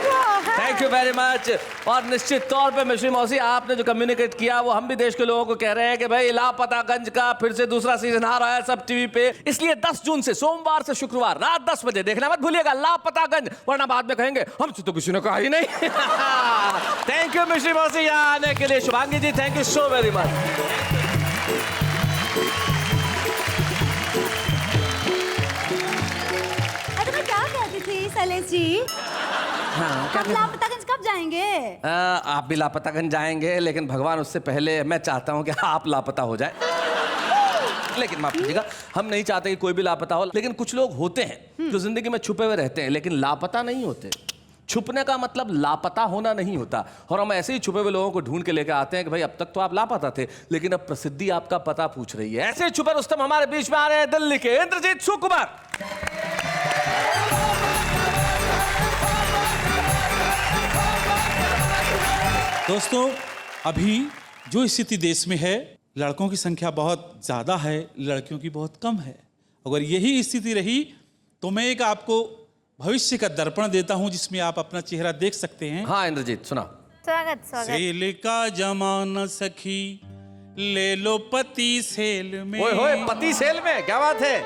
थैंक यू वेरी मच। और निश्चित तौर पे मिश्री मौसी, आपने जो कम्युनिकेट किया वो हम भी देश के लोगों को कह रहे हैं कि भाई लापतागंज का फिर से दूसरा सीजन आ रहा है सब टीवी पे, इसलिए 10 जून से सोमवार से शुक्रवार रात 10 बजे देखना मत भूलिएगा लापतागंज, वरना बाद में कहेंगे हमसे तो किसी ने कहा ही नहीं। थैंक यू मिश्री मौसी यहाँ आने के लिए। Shubhangi ji thank you so very much. Shailesh ji, हम लापतागंज कब जाएंगे? आप भी लापतागंज जाएंगे, लेकिन भगवान उससे पहले मैं चाहता हूं कि आप लापता हो जाए। लेकिन माफ कीजिएगा, हम नहीं चाहते कि कोई भी लापता हो, लेकिन कुछ लोग होते हैं जो जिंदगी में छुपे हुए रहते हैं लेकिन लापता नहीं होते। छुपने का मतलब लापता होना नहीं होता, और हम ऐसे ही छुपे हुए लोगों को ढूंढ के लेकर आते हैं कि भाई अब तक तो आप लापता थे, लेकिन अब प्रसिद्धि आपका पता पूछ रही है। ऐसे छुपे रुस्तम हमारे बीच में आ रहे हैं दिल्ली के इंद्रजीत सुकुमार। दोस्तों, अभी जो स्थिति देश में है, लड़कों की संख्या बहुत ज़्यादा है, लड़कियों की बहुत कम है। अगर यही स्थिति रही तो मैं एक आपको भविष्य का दर्पण देता हूं जिसमें आप अपना चेहरा देख सकते हैं। हाँ इंद्रजीत सुना। स्वागत स्वागत। सेल का जमाना सखी, ले लो पति सेल में। ओए होए, पति सेल में, क्या बात है।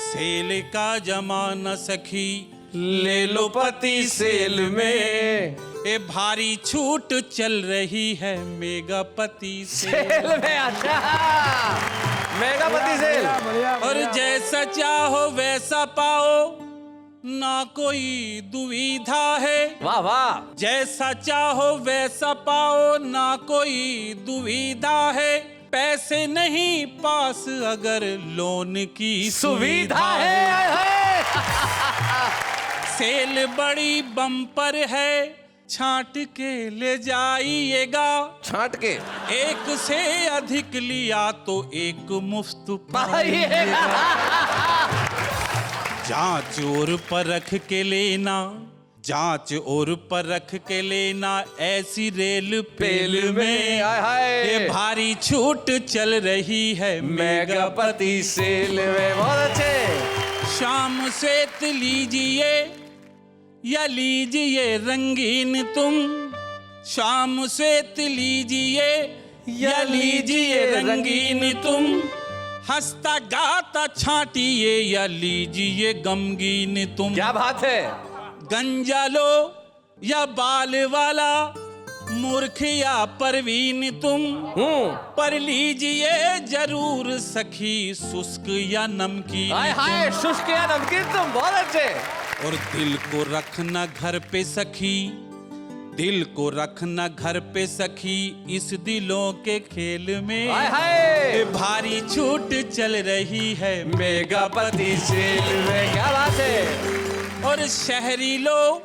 सेल का जमाना सखी, ले लो पति सेल में, ए भारी छूट चल रही है मेगापति सेल में। अच्छा, मेगापति सेल। और जैसा चाहो वैसा पाओ, ना कोई दुविधा है। वाह वाह। जैसा चाहो वैसा पाओ, ना कोई दुविधा है, पैसे नहीं पास अगर लोन की सुविधा है। सेल बड़ी बम्पर है, छांट के ले जाइएगा। छांट के? एक से अधिक लिया तो एक मुफ्त पाइएगा। जांच और परख के लेना, जांच और परख के लेना, ऐसी रेल पेल में ये भारी छूट चल रही है मेगापति सेल में। बहुत अच्छे। शाम श्वेत लीजिए या लीजिए रंगीन तुम, शाम श्वेत लीजिए या लीजिए रंगीन तुम, हंसता गाता छाटिए या लीजिए गमगीन तुम। क्या बात है। गंजा लो या बाल वाला, मूर्ख या परवीन तुम, पर लीजिए जरूर सखी शुष्क या नमकीन। हाय हाय, शुष्क या नमकीन तुम, बहुत अच्छे। और दिल को रखना घर पे सखी, दिल को रखना घर पे सखी, इस दिलों के खेल में हाय हाय भारी छूट चल रही है मेगापति सेल में। क्या बात है। और शहरी लोग,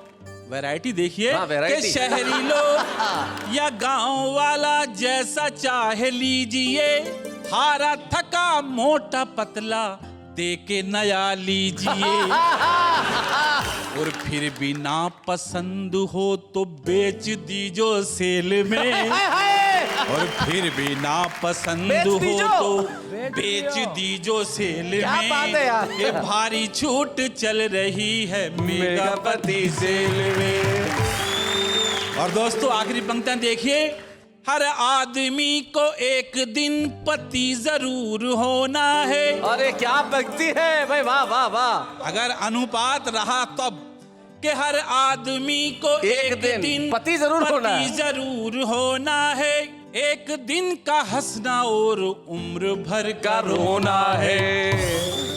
वैरायटी देखिए कि शहरी लोग या गांव वाला जैसा चाहे लीजिए, हारा थका मोटा पतला दे के नया लीजिए। और फिर भी ना पसंद हो तो बेच दीजो सेल में। और फिर भी ना पसंद बेच हो दीजो। तो बेच बेच दीजो। दीजो सेल क्या में। बात है यार। ये भारी छूट चल रही है मेगापति सेल में। और दोस्तों आखिरी पंक्तियां देखिए। हर आदमी को एक दिन पति जरूर होना है। अरे क्या पंक्ति है भाई, वाह वाह वाह। अगर अनुपात रहा तब कि हर आदमी को एक दिन पति जरूर होना है। जरूर होना है। एक दिन का हंसना और उम्र भर का रोना है।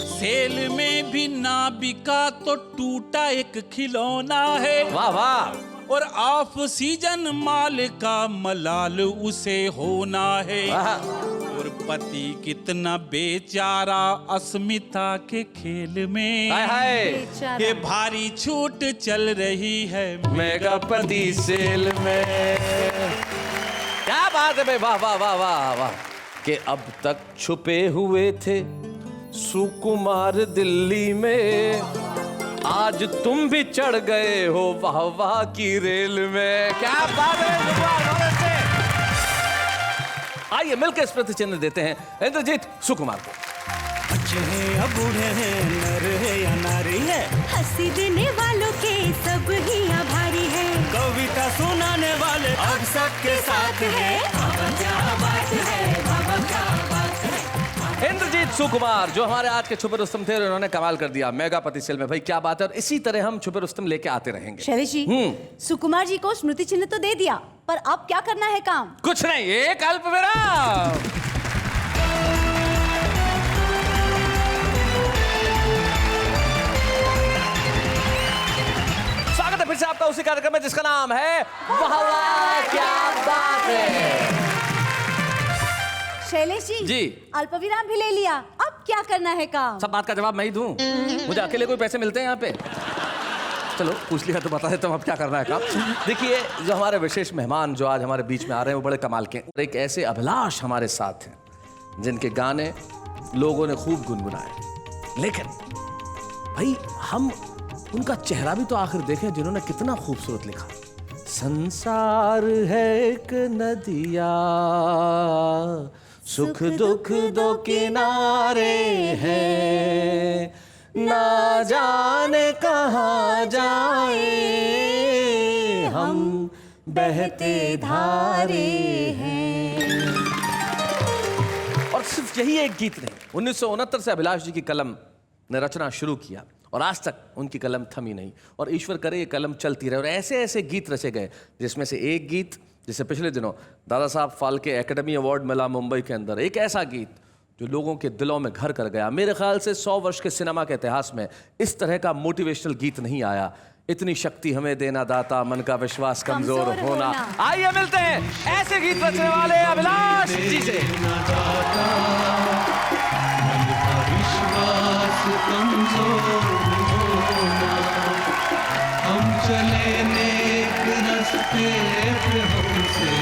सेल में भी ना बिका तो टूटा एक खिलौना है। वाह वाह। और ऑफ सीजन माल का मलाल उसे होना है। और पति कितना बेचारा अस्मिता के खेल में। हाय हाय। ये भारी छूट चल रही है मेगापति सेल में। क्या बात है भाई, वाह वाह वाह वाह वाह। कि अब तक छुपे हुए थे सुकुमार दिल्ली में, आज तुम भी चढ़ गए हो वाह वाह की रेल में। क्या बात है। आइए मिलकर स्मृति चिन्ह देते हैं इंद्रजीत सुकुमार को। बच्चे हैं या बूढ़े हैं, नर है या नारी है, हंसी देने वालों के सब ही आभारी है। कविता सुनाने वाले अब सबके साथ है। बाबा क्या बात है, बाबा क्या बात है। इंद्रजीत सुकुमार जो हमारे आज के छुपे रुस्तम थे, उन्होंने कमाल कर दिया मेगापति सेल में। भाई क्या बात है। और इसी तरह हम छुपे रुस्तम लेके आते रहेंगे। शैलेश जी, सुकुमार जी को स्मृति चिन्ह तो दे दिया, पर अब क्या करना है काम? कुछ नहीं, एक अल्प विराम। स्वागत है फिर से आपका उसी कार्यक्रम में जिसका नाम है वाह वाह क्या बात है। शैलेश जी, अल्पविराम भी ले लिया, अब क्या करना है काम? सब बात का जवाब मैं ही दूं? मुझे अकेले कोई पैसे मिलते हैं यहाँ पे? चलो पूछ लिया तो बता देता हूँ अब क्या करना है काम। देखिए जो हमारे विशेष मेहमान जो आज हमारे बीच में आ रहे हैं वो बड़े कमाल के। एक ऐसे अभिलाष हमारे साथ हैं जिनके गाने लोगों ने खूब गुनगुनाए, लेकिन भाई हम उनका चेहरा भी तो आखिर देखें जिन्होंने कितना खूबसूरत लिखा। संसार है एक नदिया, सुख दुख दो किनारे हैं, ना जाने कहाँ जाए हम बहते धारे हैं। और सिर्फ यही एक गीत नहीं, 1969 से अभिलाष जी की कलम ने रचना शुरू किया और आज तक उनकी कलम थमी नहीं। और ईश्वर करे ये कलम चलती रहे। और ऐसे ऐसे गीत रचे गए जिसमें से एक गीत जिसे पिछले दिनों दादा साहब फाल्के एकेडमी अवार्ड मिला मुंबई के अंदर, एक ऐसा गीत जो लोगों के दिलों में घर कर गया। मेरे ख्याल से 100 वर्ष के सिनेमा के इतिहास में इस तरह का मोटिवेशनल गीत नहीं आया। इतनी शक्ति हमें देना दाता, मन का विश्वास कमजोर होना। आइए मिलते हैं ऐसे गीत रचने वाले अभिलाष जी से। हम चले नेक रास्ते पे हमसे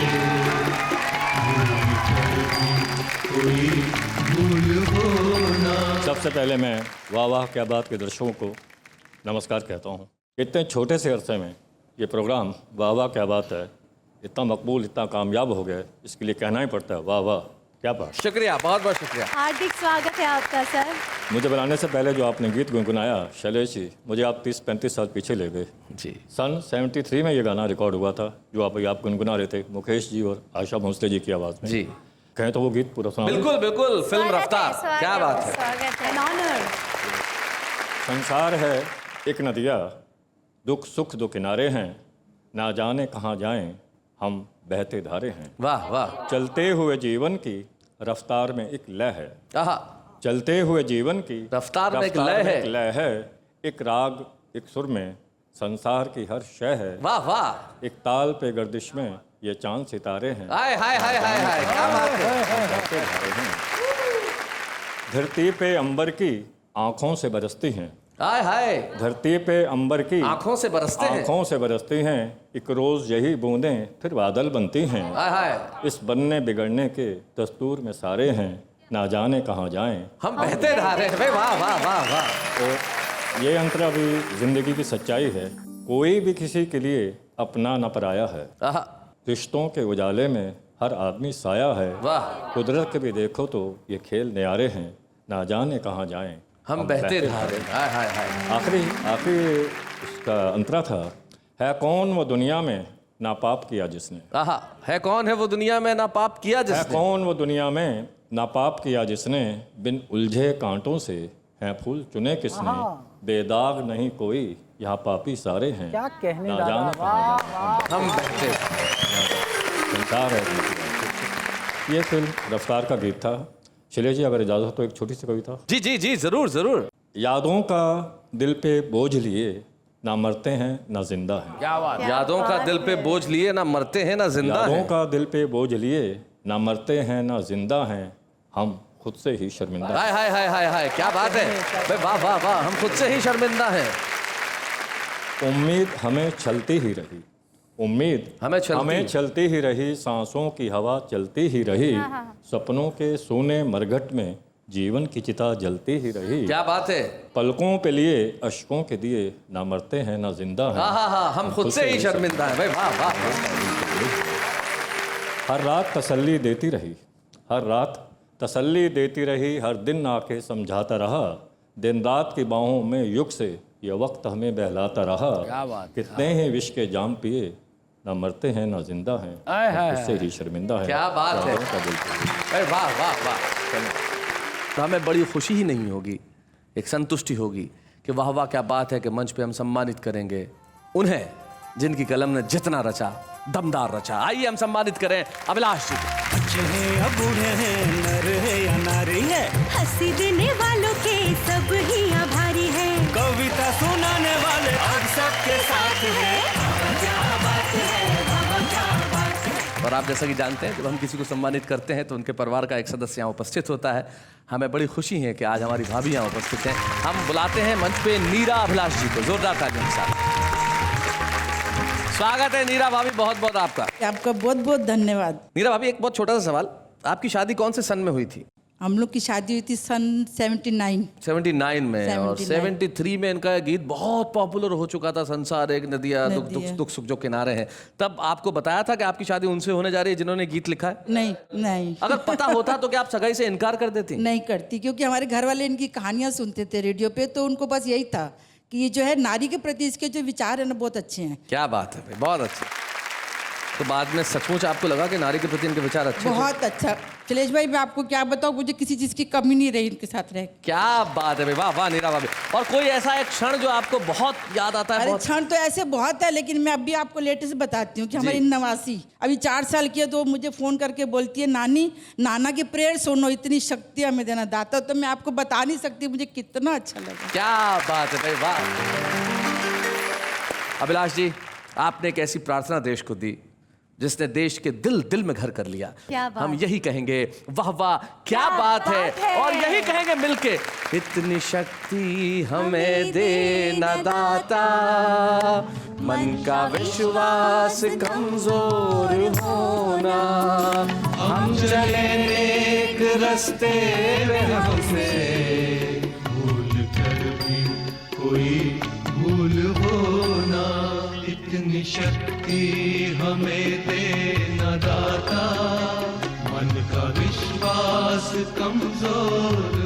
कोई भूल होना। सबसे पहले मैं वाह वाह क्या बात के दर्शकों को नमस्कार कहता हूँ। इतने छोटे से अरसे में ये प्रोग्राम वाह वाह क्या बात है इतना मकबूल, इतना कामयाब हो गया, इसके लिए कहना ही पड़ता है वाह वाह क्या बात। शुक्रिया, बहुत बहुत शुक्रिया। हार्दिक स्वागत है आपका सर। मुझे बनाने से पहले जो आपने गीत गुनगुनाया शैलेश जी, मुझे आप 30-35 साल पीछे ले गए जी। सन 73 में ये गाना रिकॉर्ड हुआ था जो आप गुनगुना रहे थे मुकेश जी और आशा भोसले जी की आवाज़ में। जी कहें तो वो गीत पूरा सुना। बिल्कुल बिल्कुल, फिल्म रफ्तार। क्या बात है। संसार है एक नदिया, दुख सुख दो किनारे हैं, ना जाने कहाँ जाएं हम बहते धारे हैं। वाह वाह। चलते हुए जीवन की रफ्तार में एक लय है। चलते हुए जीवन की रफ्तार में एक लय है। एक राग एक सुर में संसार की हर शय है। वाह वाह। एक ताल पे गर्दिश में ये चांद सितारे हैं। हाय हाय हाय हाय हाय, क्या बात है। धरती पे अंबर की आंखों से बरसती हैं। हाय हाय। धरती पे अंबर की आंखों से बरसते हैं। आंखों से बरसती हैं। एक रोज यही बूंदें फिर बादल बनती हैं। हाय हाय। इस बनने बिगड़ने के दस्तूर में सारे हैं, ना जाने कहाँ जाएं हम बहते धारे हैं। वाह वाह वाह वाह। और ये अंतरा भी जिंदगी की सच्चाई है। कोई भी किसी के लिए अपना न पराया है। रिश्तों के उजाले में हर आदमी साया है। वाह। कुदरत के भी देखो तो ये खेल न्यारे हैं, ना जाने कहाँ जाएं हम बहते धारे। हाय हाय हाय। आखिरी उसका अंतरा था, है कौन वो दुनिया में ना पाप किया जिसने। आहा, है कौन है वो दुनिया में ना पाप किया जिसने। है कौन वो दुनिया में ना पाप किया जिसने, बिन उलझे कांटों से हैं फूल चुने किसने। बेदाग नहीं कोई यहाँ पापी सारे हैं, क्या कहने ना दादा, जाने कहाँ जाएं हम बहते संसार है। ये फिल्म रफ्तार का गीत था। शैलेश जी अगर इजाजत हो तो एक छोटी सी कविता। जी जी जी जरूर जरूर। यादों का दिल पे बोझ लिए ना मरते हैं ना जिंदा हैं। क्या बात। यादों का दिल पे बोझ लिए ना मरते हैं ना जिंदा हैं। यादों का दिल पे बोझ लिए ना मरते हैं ना जिंदा हैं, हम खुद से ही शर्मिंदा। हाय हाय हाय हाय हाय, क्या बात है भाई, वाह वाह वाह, हम खुद से ही शर्मिंदा हैं। उम्मीद हमें चलती ही रही, उम्मीद हमें चलती ही रही, सांसों की हवा चलती ही रही, सपनों के सोने मरघट में जीवन की चिता जलती ही रही। क्या बात है। पलकों पे लिए अश्कों के दिए ना मरते हैं ना जिंदा हैं। हाँ हाँ हाँ, हम खुद से ही शर्मिंदा हैं भाई, वाह वाह। हर रात तसल्ली देती रही, हर रात तसल्ली देती रही, हर दिन आके समझाता रहा, दिन रात की बाहों में युग से ये वक्त हमें बहलाता रहा। क्या बात। कितने ही विष के जाम पिए ना मरते हैं ना जिंदा हैं, उससे ही शर्मिंदा है। क्या बात है। अरे वाह वाह वाह। तो हमें बड़ी खुशी ही नहीं होगी, एक संतुष्टि होगी कि वाह वाह क्या बात है कि मंच पे हम सम्मानित करेंगे उन्हें जिनकी कलम ने जितना रचा, दमदार रचा। आइए हम सम्मानित करें अभिलाष जी। बच्चे हैं या बूढ़े हैं, नर है या नारी है, हंसी देने वालों के सब ही आभारी है, कविता सुनाने वाले अब सबके साथ है। क्या बात है, क्या बात है। और आप जैसा कि जानते हैं जब हम किसी को सम्मानित करते हैं तो उनके परिवार का एक सदस्य यहाँ उपस्थित होता है। हमें बड़ी खुशी है कि आज हमारी भाभी यहाँ उपस्थित हैं। हम बुलाते हैं मंच पे नीरा अभिलाष जी को, जोरदार तालियों के साथ स्वागत है। नीरा भाभी बहुत बहुत आपका बहुत बहुत धन्यवाद। नीरा भाभी एक बहुत छोटा सा सवाल, आपकी शादी कौन से सन में हुई थी। हम लोग की शादी हुई थी सन 79 में, और 73 में इनका गीत बहुत पॉपुलर हो चुका था, संसार एक नदिया दुख सुख जो किनारे हैं। तब आपको बताया था कि आपकी शादी उनसे होने जा रही है जिन्होंने गीत लिखा है। नहीं। अगर पता होता तो क्या आप सगाई से इनकार कर देती। नहीं करती, क्योंकि हमारे घर वाले इनकी कहानियां सुनते थे रेडियो पे, तो उनको बस यही था कि ये जो है नारी के प्रति इसके जो विचार है ना बहुत अच्छे हैं। क्या बात है भाई, बहुत अच्छे। तो बाद में सचमुच आपको लगा कि नारी के प्रति इनके विचार अच्छे बहुत अच्छा। शैलेश भाई मैं आपको क्या बताऊं, मुझे किसी चीज की कमी नहीं रही इनके साथ रह। क्या बात है भाई, वाह वाह नीरा भाभी। और कोई ऐसा एक क्षण जो आपको बहुत याद आता है। अरे क्षण तो ऐसे बहुत है, लेकिन मैं अभी आपको लेटेस्ट बताती हूँ कि हमारी नवासी अभी 4 साल की है, तो मुझे फोन करके बोलती है नानी नाना की प्रेयर सुनो, इतनी शक्ति हमें देना दाता। तो मैं आपको बता नहीं सकती मुझे कितना अच्छा लगा। क्या बात है भाई, वाह। अभिलाष जी आपने एक ऐसी प्रार्थना देश को दी जिसने देश के दिल दिल में घर कर लिया। क्या बात। हम यही कहेंगे वाह वाह क्या बात है, और यही कहेंगे मिलके इतनी शक्ति हमें देना दाता, मन का विश्वास कमजोर होना, हम चले नेक रास्ते पे हमसे भूल कर भी कोई भूल होना, इतनी शक्ति हमें देना दाता, मन का विश्वास कमजोर